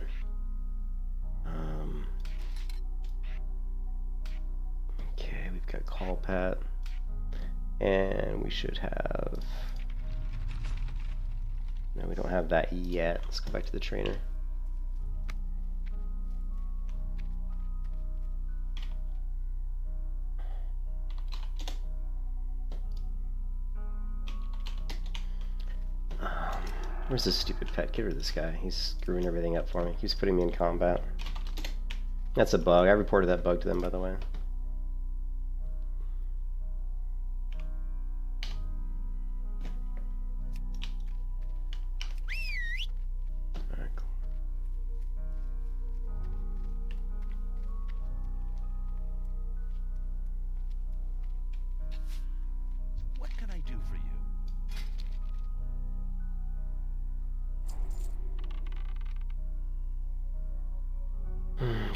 Okay, we've got call pet. And we should have... No, we don't have that yet. Let's go back to the trainer. Where's this stupid pet? Get rid of this guy. He's screwing everything up for me. He's putting me in combat. That's a bug. I reported that bug to them, by the way. Alright, cool. What can I do for you?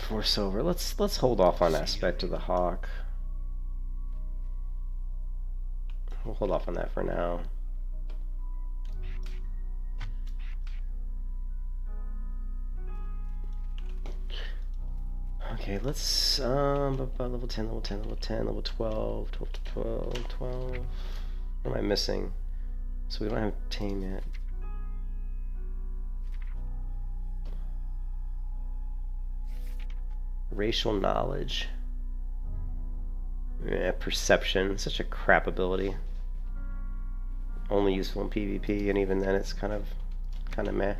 Force over. Let's hold off on aspect of the hawk. We'll hold off on that for now. Okay, let's level 10, level 10, level 10, level 12, 12 to 12, 12. What am I missing? So we don't have tame yet. Racial knowledge. Yeah, perception. Such a crap ability. Only useful in PvP, and even then it's kind of meh.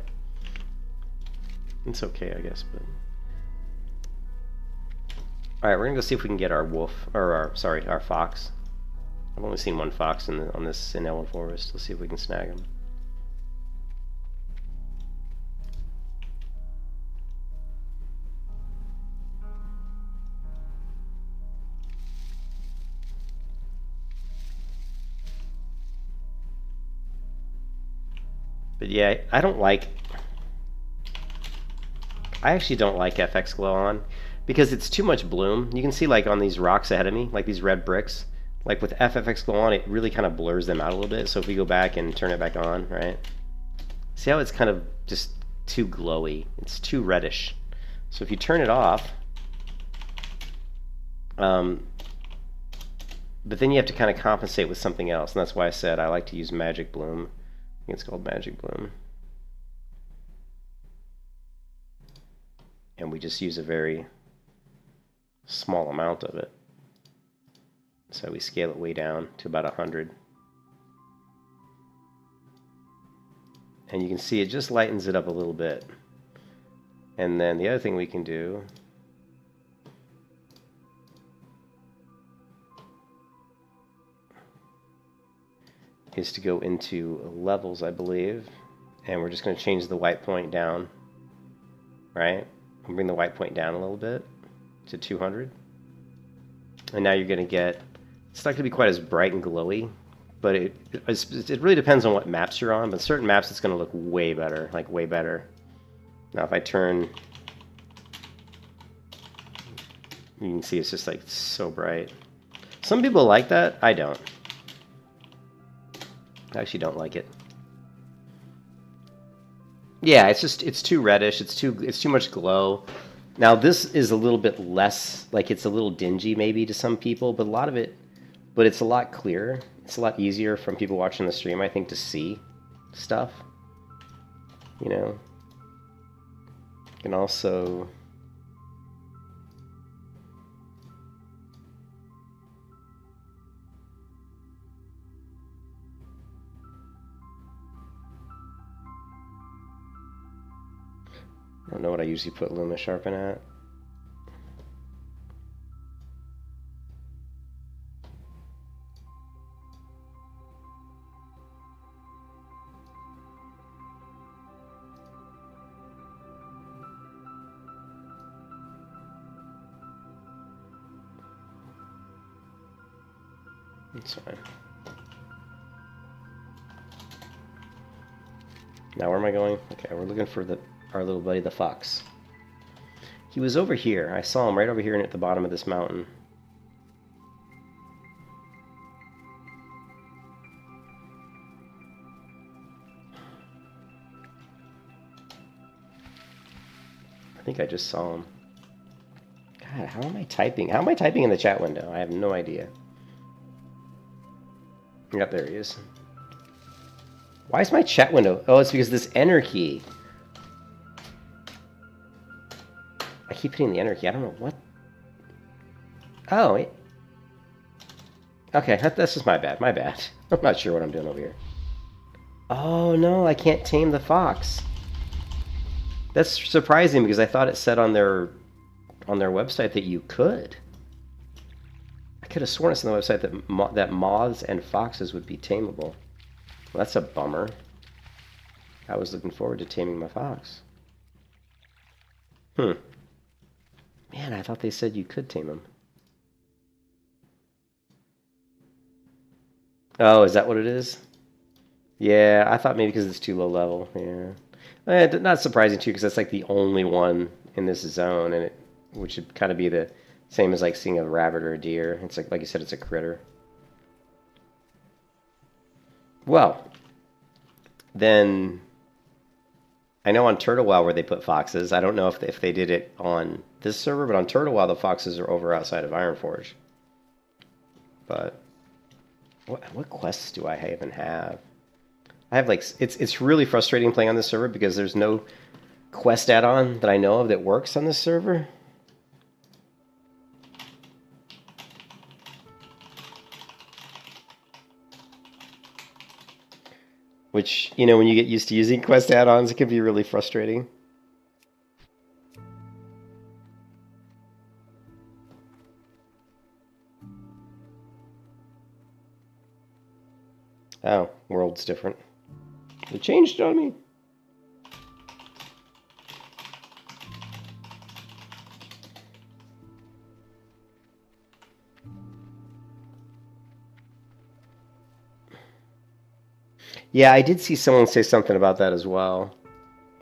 It's okay, I guess, but... Alright, we're gonna go see if we can get our wolf, or our fox. I've only seen one fox on this in Elven Forest. Let's see if we can snag him. But yeah, I actually don't like FX glow on because it's too much bloom. You can see like on these rocks ahead of me, like these red bricks, like with FFX glow on, it really kind of blurs them out a little bit. So if we go back and turn it back on, right? See how it's kind of just too glowy? It's too reddish. So if you turn it off, but then you have to kind of compensate with something else, and that's why I said I like to use Magic Bloom. I think it's called Magic Bloom. And we just use a very small amount of it. So we scale it way down to about 100. And you can see it just lightens it up a little bit. And then the other thing we can do is to go into levels, I believe, and we're just going to change the white point down, right? And bring the white point down a little bit to 200. And now you're going to get, it's not going to be quite as bright and glowy, but it really depends on what maps you're on, but certain maps it's going to look way better, like way better. Now if I turn, you can see it's just like so bright. Some people like that, I don't. I actually don't like it. Yeah, it's too reddish. It's too much glow. Now this is a little bit less, like it's a little dingy maybe to some people, but it's a lot clearer. It's a lot easier from people watching the stream, I think, to see stuff. You know. You can also I don't know what I usually put Luma Sharpen at. That's fine. Now where am I going? Okay, we're looking for our little buddy, the fox. He was over here. I saw him right over here at the bottom of this mountain. think I just saw him. God, how am I typing? How am I typing in the chat window? I have no idea. Yep, there he is. Why is my chat window? Oh, it's because this enter key. I keep hitting the enter key. I don't know what. Oh, wait. Okay, that's just my bad. My bad. I'm not sure what I'm doing over here. Oh, no, I can't tame the fox. That's surprising because I thought it said on their website that you could. I could have sworn it's on the website that moths and foxes would be tameable. Well, that's a bummer. I was looking forward to taming my fox. Man, I thought they said you could tame him. Oh, is that what it is? Yeah, I thought maybe because it's too low level. Yeah, not surprising too, because that's like the only one in this zone, and which should kind of be the same as like seeing a rabbit or a deer. It's like you said, it's a critter. Well, then I know on Turtle Well where they put foxes. I don't know if they did it on this server, but on Turtle Well the foxes are over outside of Ironforge. But what quests do I even have? I have like it's really frustrating playing on this server because there's no quest add-on that I know of that works on this server. Which, you know, when you get used to using quest add-ons, it can be really frustrating. Oh, world's different. It changed on me. Yeah, I did see someone say something about that as well.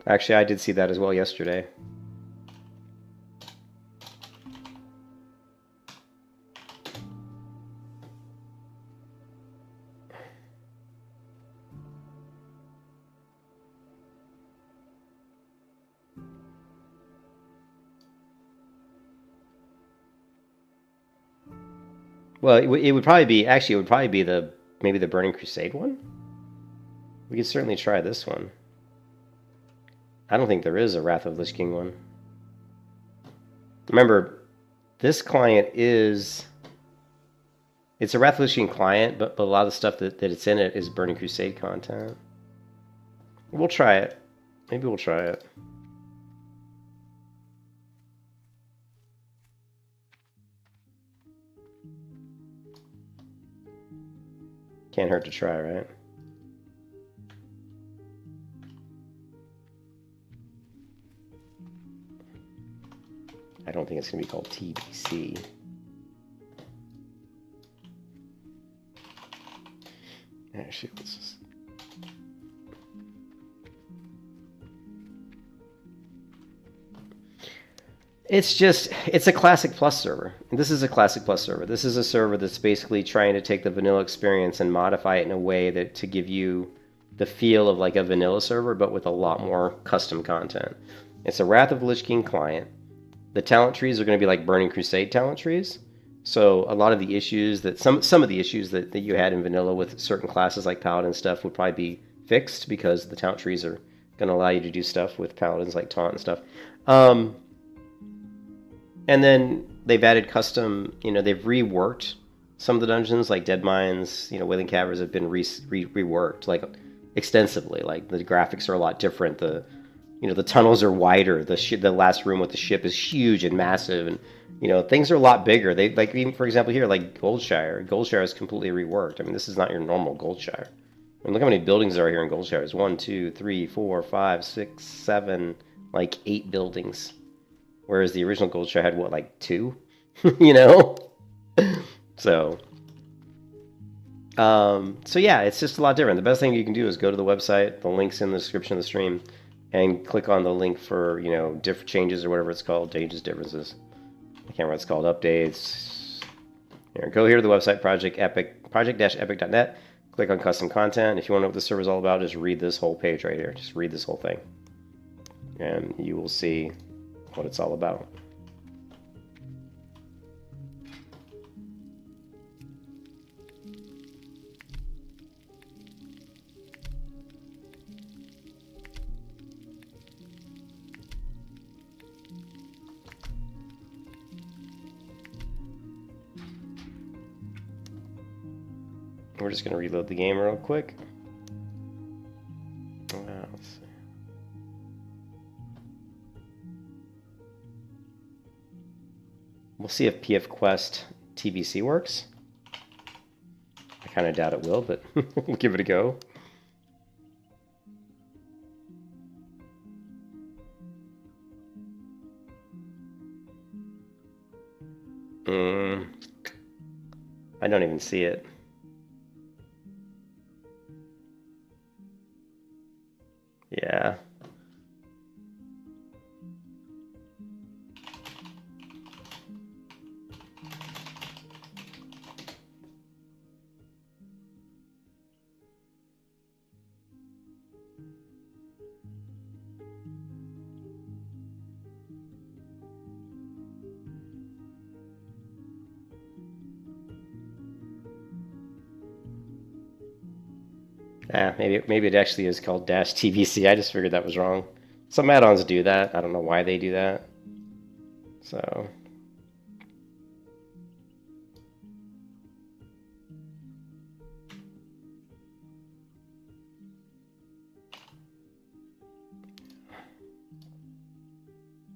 Actually, I did see that as well yesterday. Well, it would probably be, actually, it would probably be maybe the Burning Crusade one? We could certainly try this one. I don't think there is a Wrath of Lich King one. Remember, this client is... It's a Wrath of Lich King client, but a lot of the stuff that it's in it is Burning Crusade content. We'll try it. Maybe we'll try it. Can't hurt to try, right? I don't think it's going to be called TBC. Actually, let's just... It's a Classic Plus server. And this is a Classic Plus server. This is a server that's basically trying to take the vanilla experience and modify it in a way that to give you the feel of like a vanilla server, but with a lot more custom content. It's a Wrath of Lich King client. The talent trees are going to be like Burning Crusade talent trees. So a lot of the issues that some of the issues that you had in vanilla with certain classes like Paladin stuff would probably be fixed because the talent trees are going to allow you to do stuff with Paladins like Taunt and stuff. And then they've added custom, they've reworked some of the dungeons, like Dead Mines, Wailing Caverns have been reworked, like, extensively. Like, the graphics are a lot different, the tunnels are wider, the last room with the ship is huge and massive, and, things are a lot bigger. They, like, even, for example, here, like, Goldshire is completely reworked. I mean, this is not your normal Goldshire. I mean, look how many buildings there are here in Goldshire. There's 1, 2, 3, 4, 5, 6, 7, like, 8 buildings. Whereas the original Goldshire had, what, like 2? So yeah, it's just a lot different. The best thing you can do is go to the website, the link's in the description of the stream, and click on the link for, different changes or whatever it's called, changes, differences. I can't remember what it's called, updates. Here, go here to the website, project-epic.net, click on custom content. If you want to know what the server's all about, just read this whole page right here. Just read this whole thing. And you will see what it's all about. We're just going to reload the game real quick. Let's see. We'll see if PF Quest TBC works. I kind of doubt it will, but we'll give it a go. I don't even see it. Yeah. Maybe it actually is called dash TBC. I just figured that was wrong. Some add-ons do that. I don't know why they do that. So.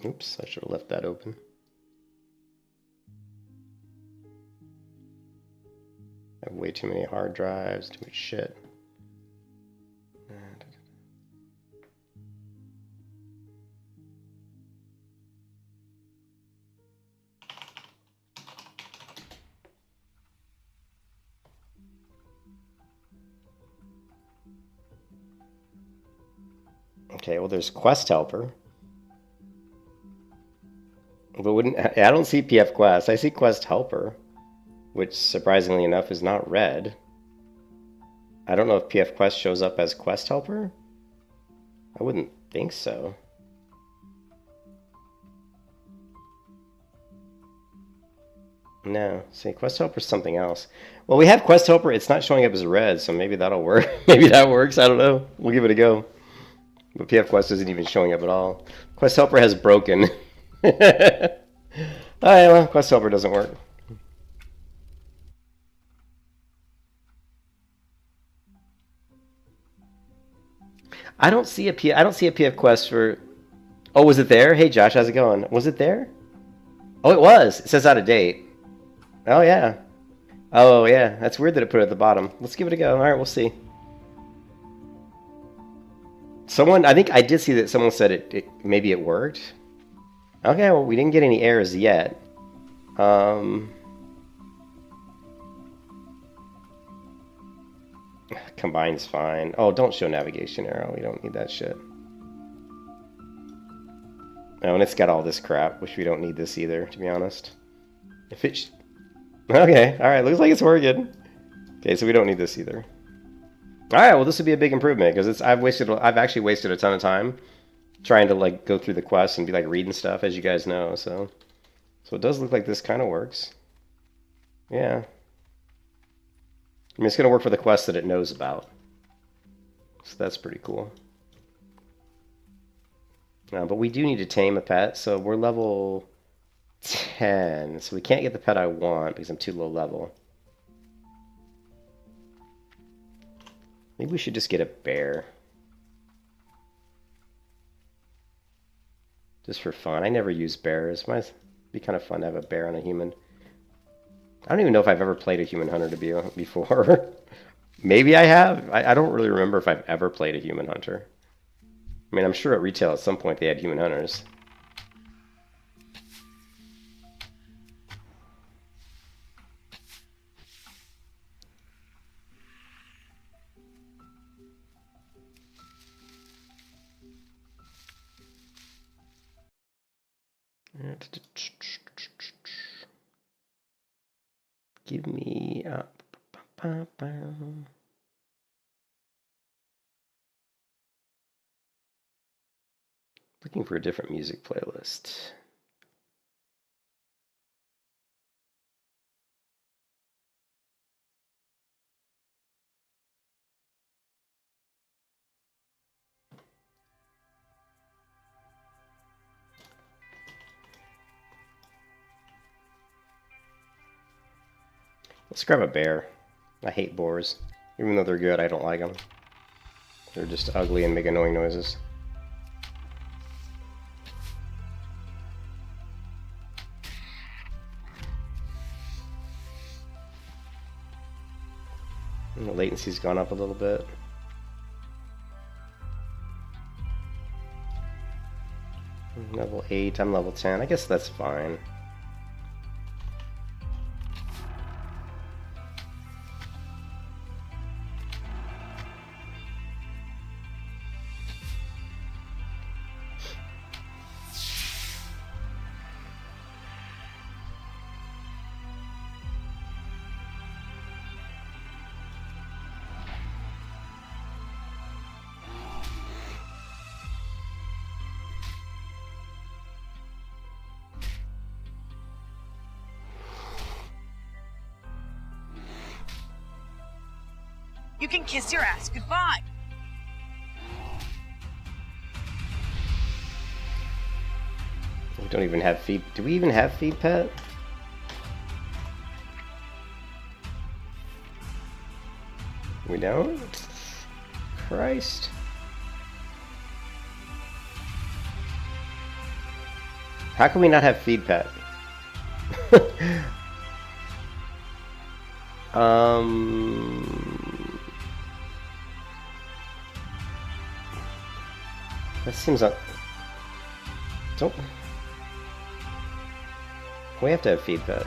Oops, I should have left that open. I have way too many hard drives, too much shit. Okay, well, there's Quest Helper. But I don't see PF Quest. I see Quest Helper, which surprisingly enough is not red. I don't know if PF Quest shows up as Quest Helper. I wouldn't think so. No, see, Quest Helper is something else. Well, we have Quest Helper. It's not showing up as red, so maybe that'll work. Maybe that works. I don't know. We'll give it a go. But PF Quest isn't even showing up at all. Quest Helper has broken. Alright, well, Quest Helper doesn't work. I don't see a PF Quest for. Oh, was it there? Hey, Josh, how's it going? Was it there? Oh, it was. It says out of date. Oh yeah. Oh yeah. That's weird that it put it at the bottom. Let's give it a go. All right, we'll see. I think I did see that someone said maybe it worked. Okay, well, we didn't get any errors yet. Combine's fine. Oh, don't show navigation arrow. We don't need that shit. Oh, and it's got all this crap, which we don't need this either, to be honest. If it... Okay, alright, looks like it's working. Okay, so we don't need this either. Alright, well, this would be a big improvement, because I've actually wasted a ton of time trying to, like, go through the quests and be, like, reading stuff, as you guys know, so it does look like this kind of works. Yeah. I mean, it's going to work for the quests that it knows about. So that's pretty cool. But we do need to tame a pet, so we're level 10. So we can't get the pet I want because I'm too low level. Maybe we should just get a bear. Just for fun. I never use bears. It might be kind of fun to have a bear on a human. I don't even know if I've ever played a human hunter before. Maybe I have. I don't really remember if I've ever played a human hunter. I mean, I'm sure at retail at some point they had human hunters. Give me Looking for a different music playlist. Let's grab a bear. I hate boars. Even though they're good, I don't like them. They're just ugly and make annoying noises. And the latency's gone up a little bit. Level 8, I'm level 10. I guess that's fine. You can kiss your ass goodbye. We don't even have feed. Do we even have feed pet? We don't? Christ. How can we not have feed pet? That seems like... Don't... We have to have feed pet.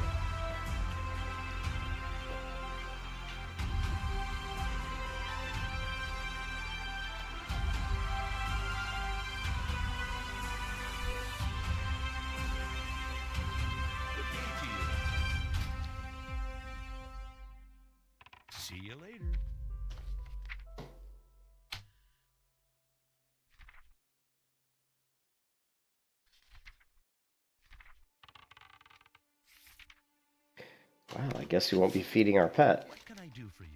Good day to you. See you later. Wow, I guess we won't be feeding our pet. What can I do for you?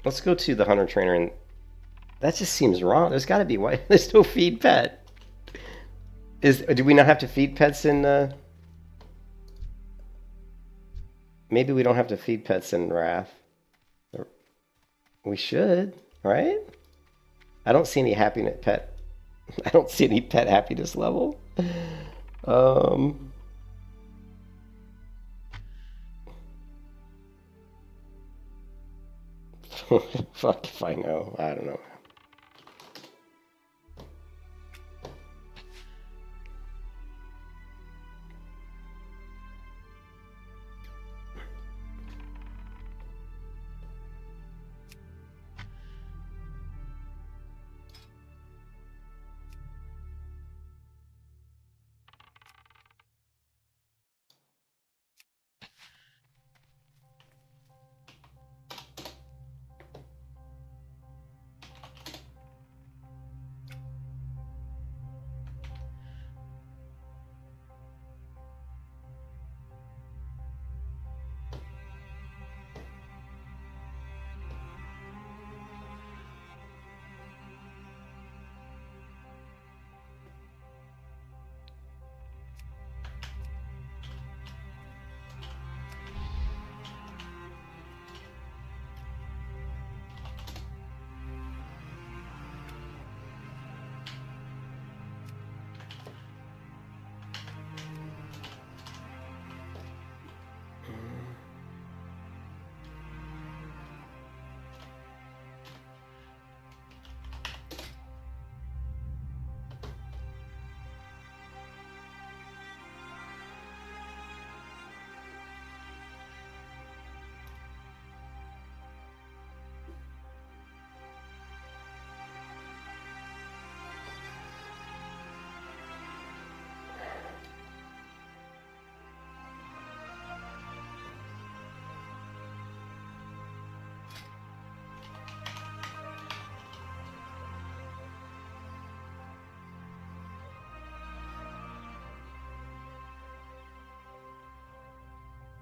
Let's go to the hunter trainer, and that just seems wrong. There's got to be why there's no feed pet. Do we not have to feed pets in? Maybe we don't have to feed pets in Wrath. We should, right? I don't see any happiness pet. I don't see any pet happiness level. Fuck if I know. I don't know.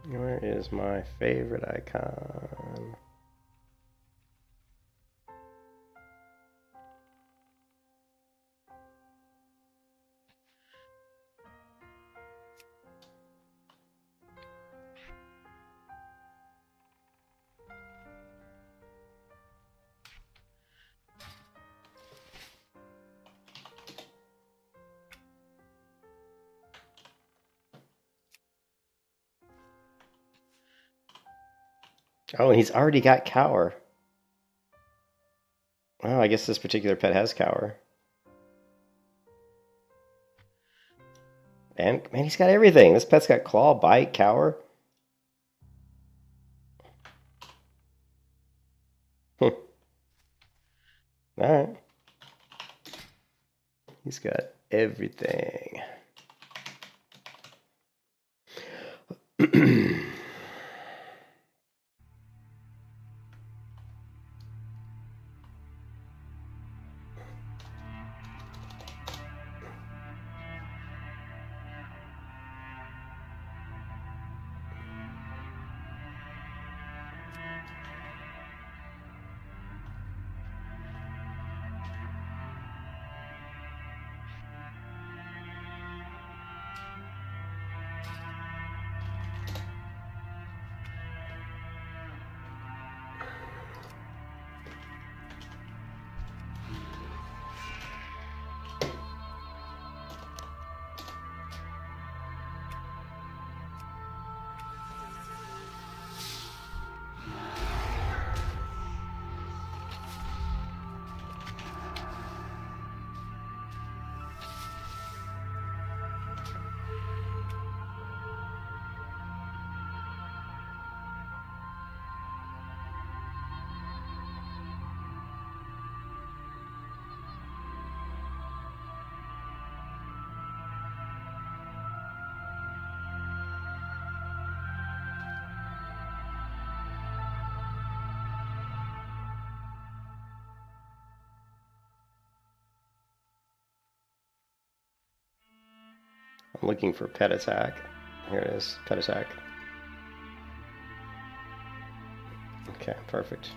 Where is my favorite icon? Oh, and he's already got Cower. Oh, I guess this particular pet has Cower. And, man, he's got everything. This pet's got Claw, Bite, Cower. Alright. He's got everything. I'm looking for Pet Attack. Here it is, Pet Attack. Okay, perfect.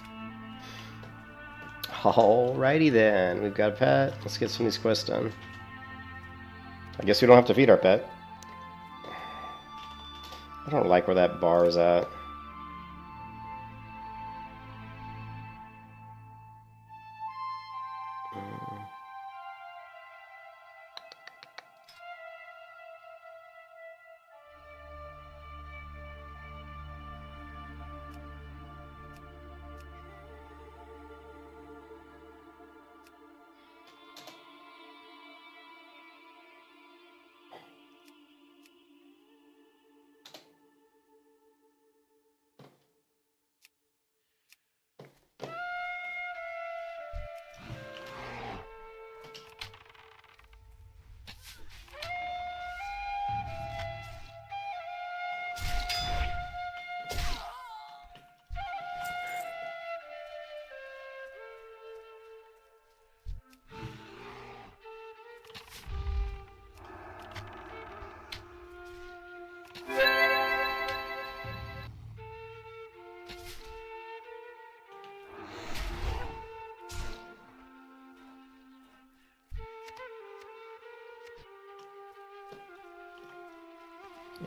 Alrighty then, we've got a pet. Let's get some of these quests done. I guess we don't have to feed our pet. I don't like where that bar is at.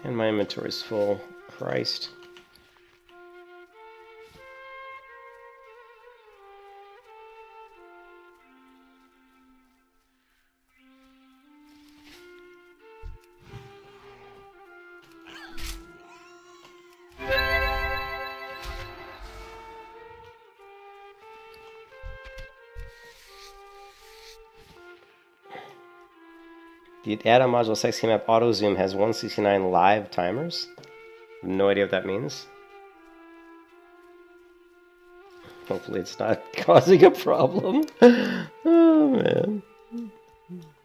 And my inventory's full. Christ. The add-on module Sexy Map Auto Zoom has 169 live timers. I have no idea what that means. Hopefully it's not causing a problem. Oh man.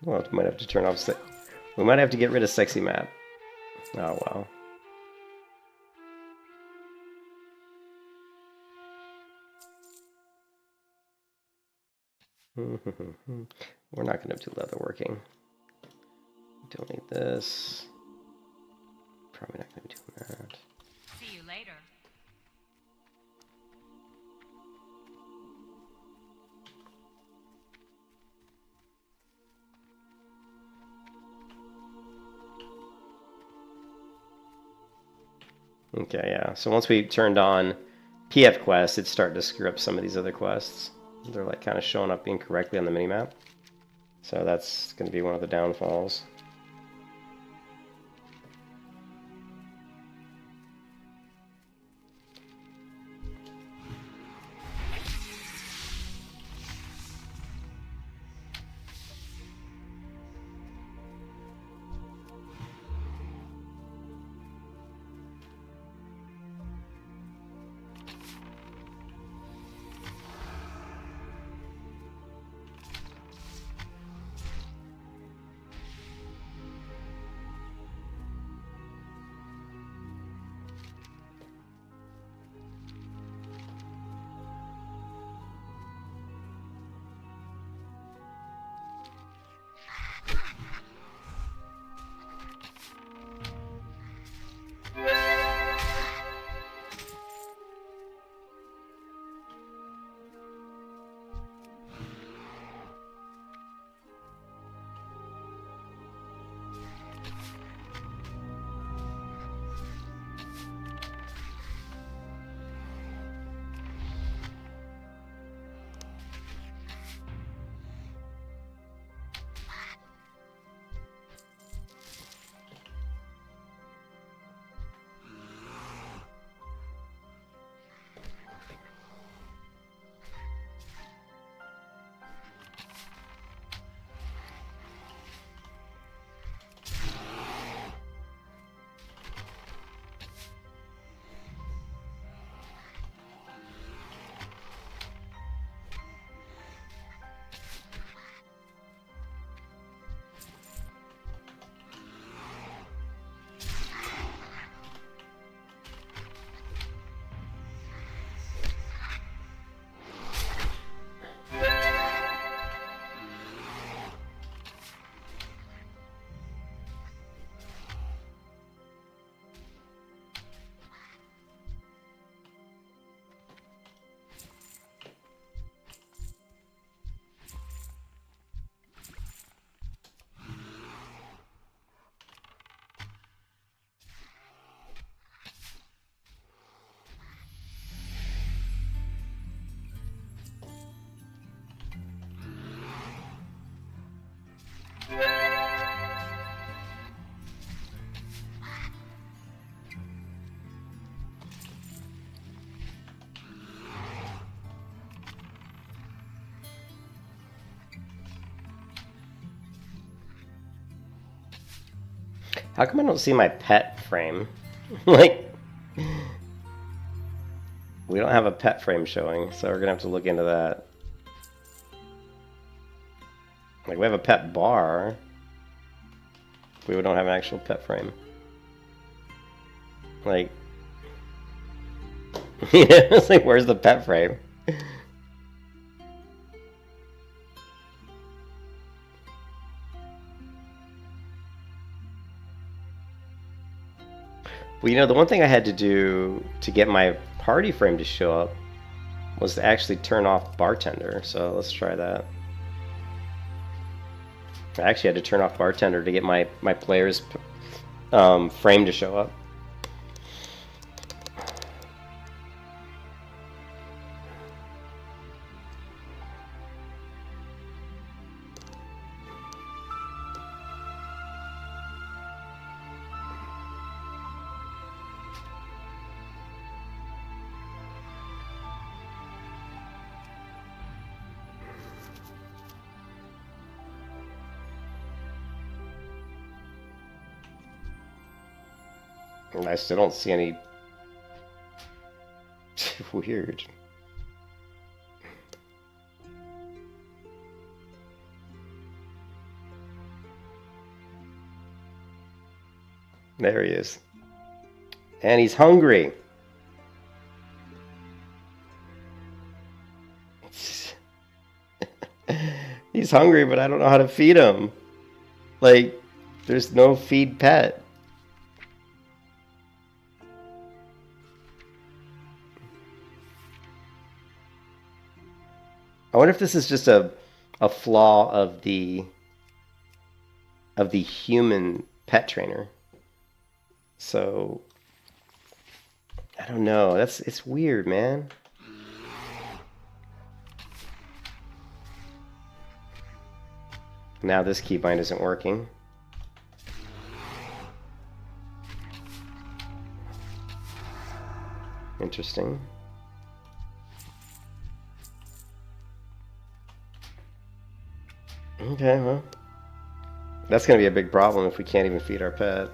Well, we might have to turn off. We might have to get rid of Sexy Map. Oh well. We're not going to do leatherworking. Don't need this. Probably not going to be doing that. later. Okay, yeah. So once we turned on PF quests, it's starting to screw up some of these other quests. They're like kind of showing up incorrectly on the minimap. So that's going to be one of the downfalls. How come I don't see my pet frame? Like, we don't have a pet frame showing, so we're gonna have to look into that. Like, we have a pet bar. We don't have an actual pet frame. Like, you know, it's like, where's the pet frame? Well, you know, the one thing I had to do to get my party frame to show up was to actually turn off bartender. So let's try that. I actually had to turn off bartender to get my player's frame to show up. And I still don't see any. Weird. There he is. And he's hungry. He's hungry, but I don't know how to feed him. Like, there's no feed pet. I wonder if this is just a flaw of the human pet trainer. So I don't know. It's weird, man. Now this keybind isn't working. Interesting. Okay, well, that's going to be a big problem if we can't even feed our pet.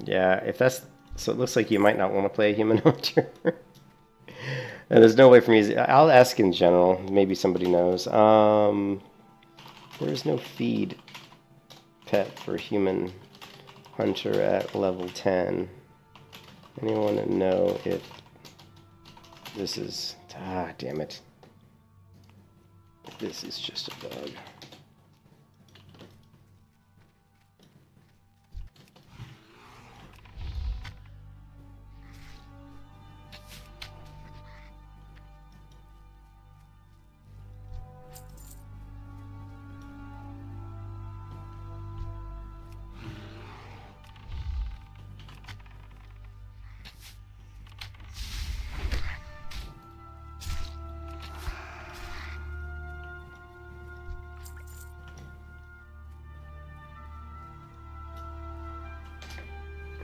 Yeah, if that's so, it looks like you might not want to play a human hunter. And there's no way for me. I'll ask in general. Maybe somebody knows. There is no feed pet for human hunter at level 10. Anyone know if this is... Ah, damn it. This is just a bug.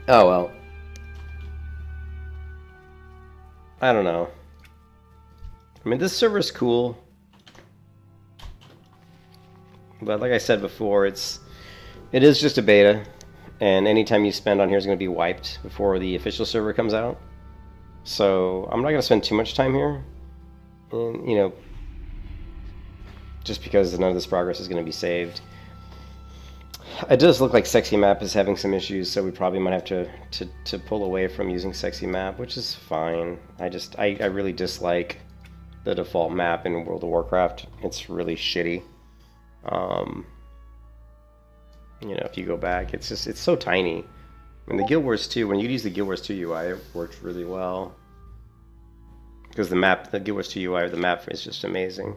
Oh, well. I don't know. I mean, this server is cool. But like I said before, it is just a beta. And anytime you spend on here is going to be wiped before the official server comes out. So I'm not going to spend too much time here. And, you know, just because none of this progress is going to be saved. It does look like Sexy Map is having some issues, so we probably might have to pull away from using Sexy Map, which is fine. I really dislike the default map in World of Warcraft. It's really shitty. You know, if you go back, it's so tiny. And the Guild Wars 2, when you use the Guild Wars 2 UI, it worked really well. Because the Guild Wars 2 UI, the map is just amazing.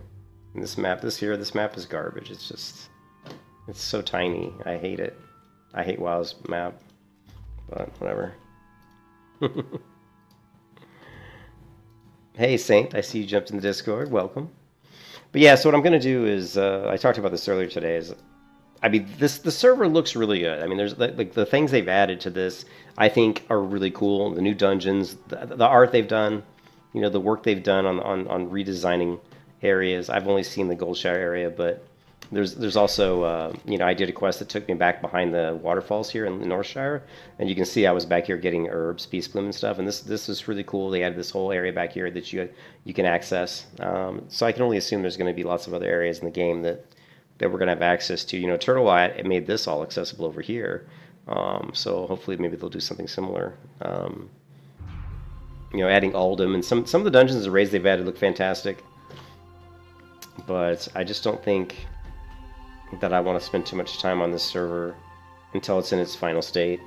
And this map is garbage. It's so tiny. I hate it. I hate WoW's map. But whatever. Hey Saint, I see you jumped in the Discord. Welcome. But yeah, so what I'm gonna do is I talked about this earlier today. I mean, the server looks really good. I mean, there's like the things they've added to this, I think, are really cool. The new dungeons, the art they've done, you know, the work they've done on redesigning areas. I've only seen the Goldshire area, but there's also you know, I did a quest that took me back behind the waterfalls here in the Northshire, and you can see I was back here getting herbs, peace bloom and stuff, and this is really cool. They added this whole area back here that you can access. So I can only assume there's going to be lots of other areas in the game that we're going to have access to. You know, Turtle Eye, it made this all accessible over here, so hopefully maybe they'll do something similar. You know, adding Aldum and some of the dungeons and raids they've added look fantastic, but I just don't think that I want to spend too much time on this server until it's in its final state.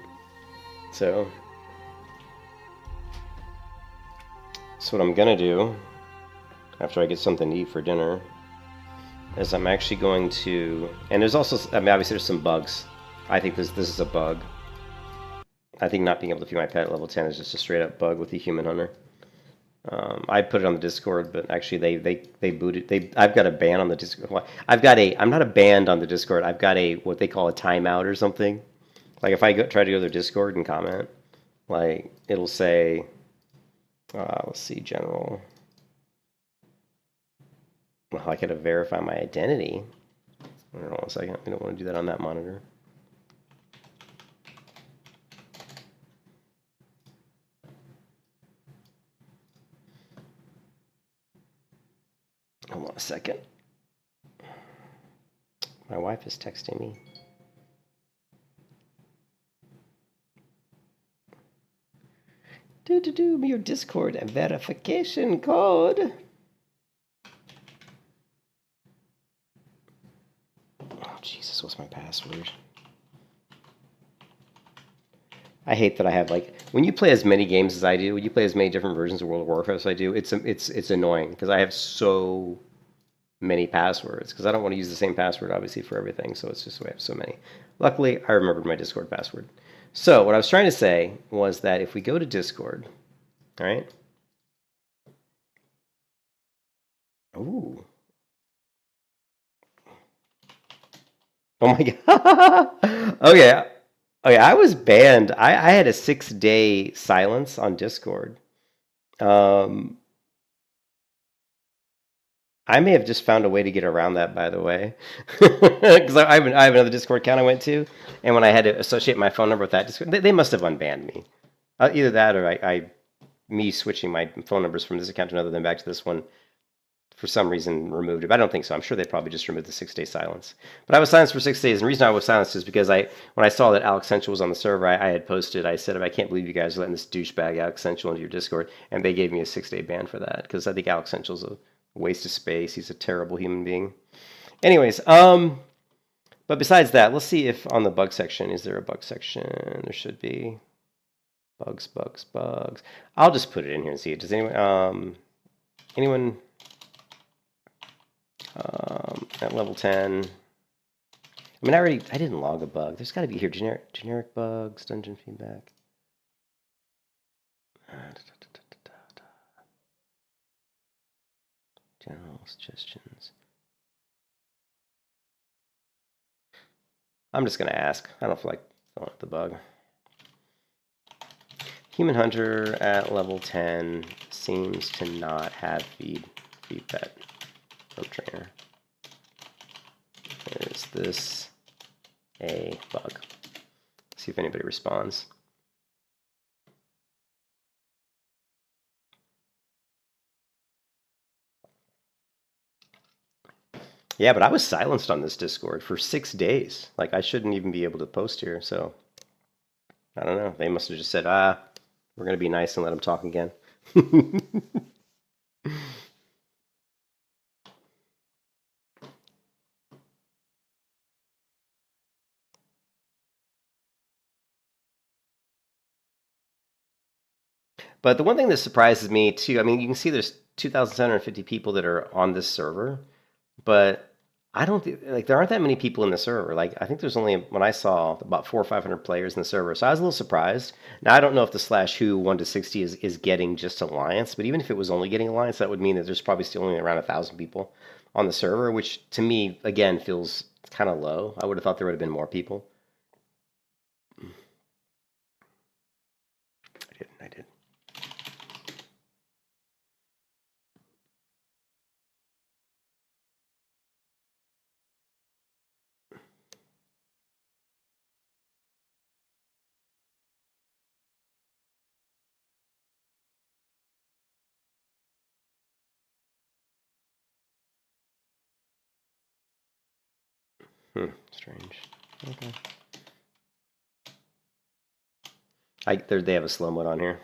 So what I'm gonna do after I get something to eat for dinner, is I'm actually going to, and there's also, I mean, obviously there's some bugs. I think this is a bug. I think not being able to feed my pet at level 10 is just a straight up bug with the human hunter. I put it on the Discord, but actually they booted. I've got a ban on the Discord. Well, I'm not a banned on the Discord. I've got a what they call a timeout or something. Like if I try to go to their Discord and comment, like it'll say, let's see, general. Well, I gotta verify my identity. Hold on a second. We don't want to do that on that monitor. Hold on a second. My wife is texting me. Your Discord and verification code. Oh, Jesus, what's my password? I hate that I have, like, when you play as many games as I do, when you play as many different versions of World of Warcraft as I do, it's annoying because I have so many passwords because I don't want to use the same password, obviously, for everything, so it's just I have so many. Luckily, I remembered my Discord password. So what I was trying to say was that if we go to Discord, all right? Ooh. Oh my God. Okay. Okay, I was banned. I had a 6-day silence on Discord. I may have just found a way to get around that, by the way, because I have another Discord account I went to, and when I had to associate my phone number with that Discord, they must have unbanned me. Either that, or me switching my phone numbers from this account to another, then back to this one, for some reason removed it. But I don't think so. I'm sure they probably just removed the 6-day silence. But I was silenced for 6 days, and the reason I was silenced is because when I saw that Alex Central was on the server, I had posted, I said, I can't believe you guys are letting this douchebag Alex Central into your Discord, and they gave me a 6-day ban for that, because I think Alex Central's a waste of space. He's a terrible human being. Anyways, but besides that, let's see if on the bug section, is there a bug section? There should be. Bugs. I'll just put it in here and see it. Does anyone at level 10? I mean, I didn't log a bug. There's got to be here generic bugs, dungeon feedback. General suggestions. I'm just going to ask. I don't feel like filling out the bug. Human Hunter at level 10 seems to not have feed pet from trainer. Is this a bug? See if anybody responds. Yeah, but I was silenced on this Discord for 6 days. Like, I shouldn't even be able to post here, so I don't know. They must have just said, we're going to be nice and let them talk again. But the one thing that surprises me, too, I mean, you can see there's 2,750 people that are on this server, but I don't like there aren't that many people in the server. Like I think there's only when I saw about 400 or 500 players in the server, so I was a little surprised. Now I don't know if the /who 1 to 60 is getting just Alliance, but even if it was only getting Alliance, that would mean that there's probably still only around 1,000 people on the server, which to me again feels kind of low. I would have thought there would have been more people. I did. Strange. Okay. They have a slow mode on here.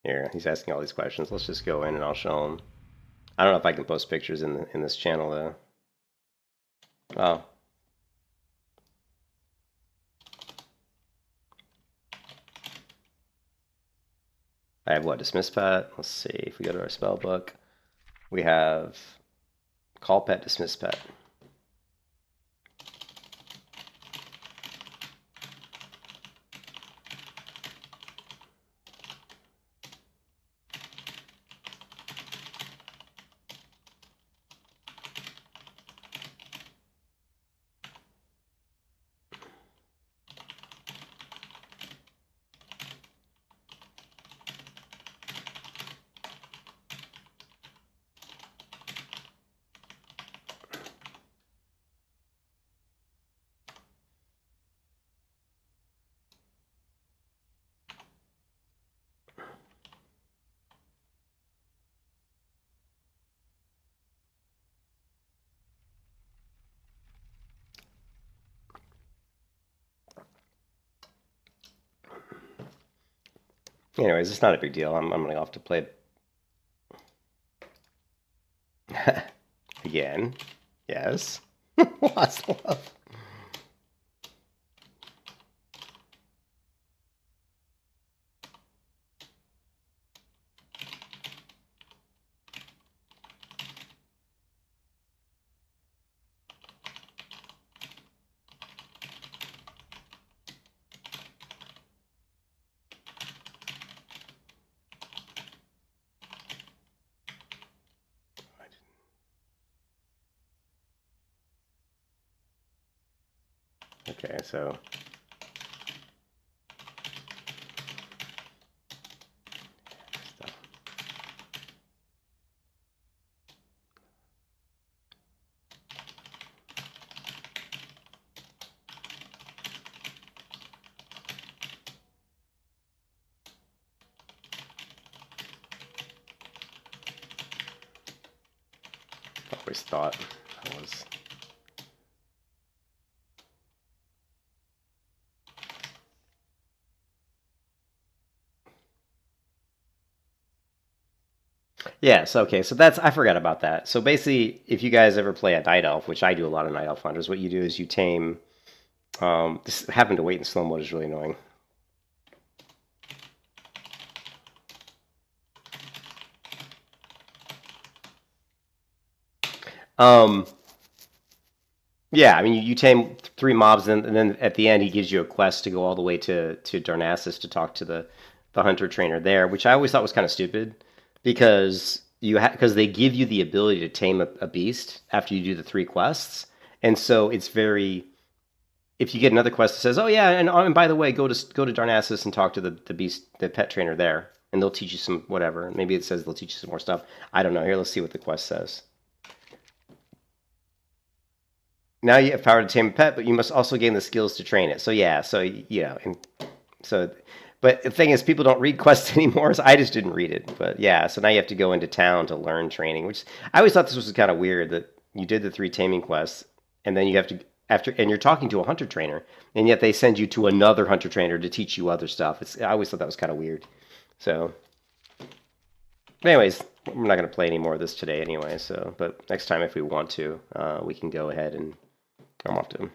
Here, he's asking all these questions. Let's just go in and I'll show him. I don't know if I can post pictures in this channel though. Oh. I have what? Dismiss pet. Let's see if we go to our spell book. We have call pet, dismiss pet. Anyways, it's not a big deal. I'm gonna go off to play again. Yes. Lost love. Okay, so always thought I was. Yes, okay, so that's, I forgot about that. So basically, if you guys ever play a Night Elf, which I do a lot of Night Elf hunters, what you do is you tame, this having to wait in slow mode is really annoying. Yeah, I mean, you tame 3 mobs, and then at the end, he gives you a quest to go all the way to Darnassus to talk to the hunter trainer there, which I always thought was kind of stupid, because because they give you the ability to tame a beast after you do the 3 quests, and so it's very. If you get another quest that says, "Oh yeah, and by the way, go to Darnassus and talk to the beast, the pet trainer there, and they'll teach you some whatever." Maybe it says they'll teach you some more stuff. I don't know. Here, let's see what the quest says. Now you have power to tame a pet, but you must also gain the skills to train it. So yeah, so and so, but the thing is, people don't read quests anymore. So I just didn't read it. But yeah, so now you have to go into town to learn training, which I always thought this was kind of weird that you did the 3 taming quests, and then you have to and you're talking to a hunter trainer, and yet they send you to another hunter trainer to teach you other stuff. I always thought that was kind of weird. So, anyways, we're not going to play any more of this today anyway. So, but next time if we want to, we can go ahead and. I'm off to him.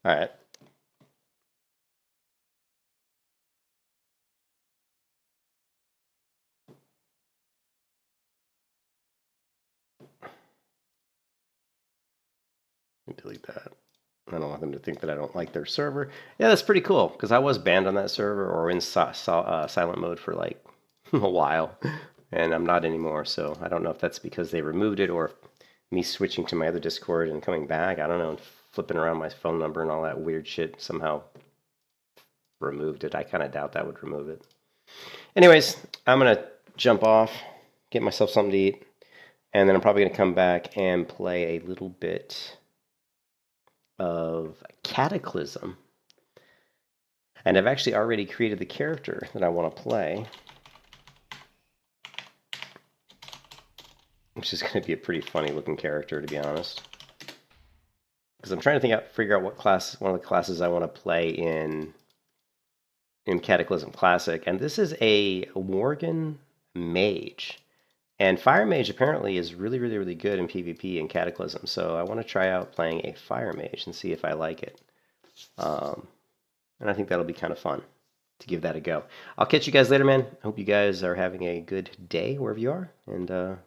All right. Delete that. I don't want them to think that I don't like their server. Yeah, that's pretty cool, because I was banned on that server or in silent mode for like a while, and I'm not anymore, so I don't know if that's because they removed it or if me switching to my other Discord and coming back, I don't know, and flipping around my phone number and all that weird shit somehow removed it. I kind of doubt that would remove it. Anyways, I'm going to jump off, get myself something to eat, and then I'm probably going to come back and play a little bit of Cataclysm. And I've actually already created the character that I want to play. which is going to be a pretty funny looking character, to be honest. Because I'm trying to figure out what class, one of the classes I want to play in Cataclysm Classic, and this is a Worgen Mage. And Fire Mage apparently is really, really, really good in PvP and Cataclysm, so I want to try out playing a Fire Mage and see if I like it. And I think that'll be kind of fun to give that a go. I'll catch you guys later, man. I hope you guys are having a good day wherever you are, and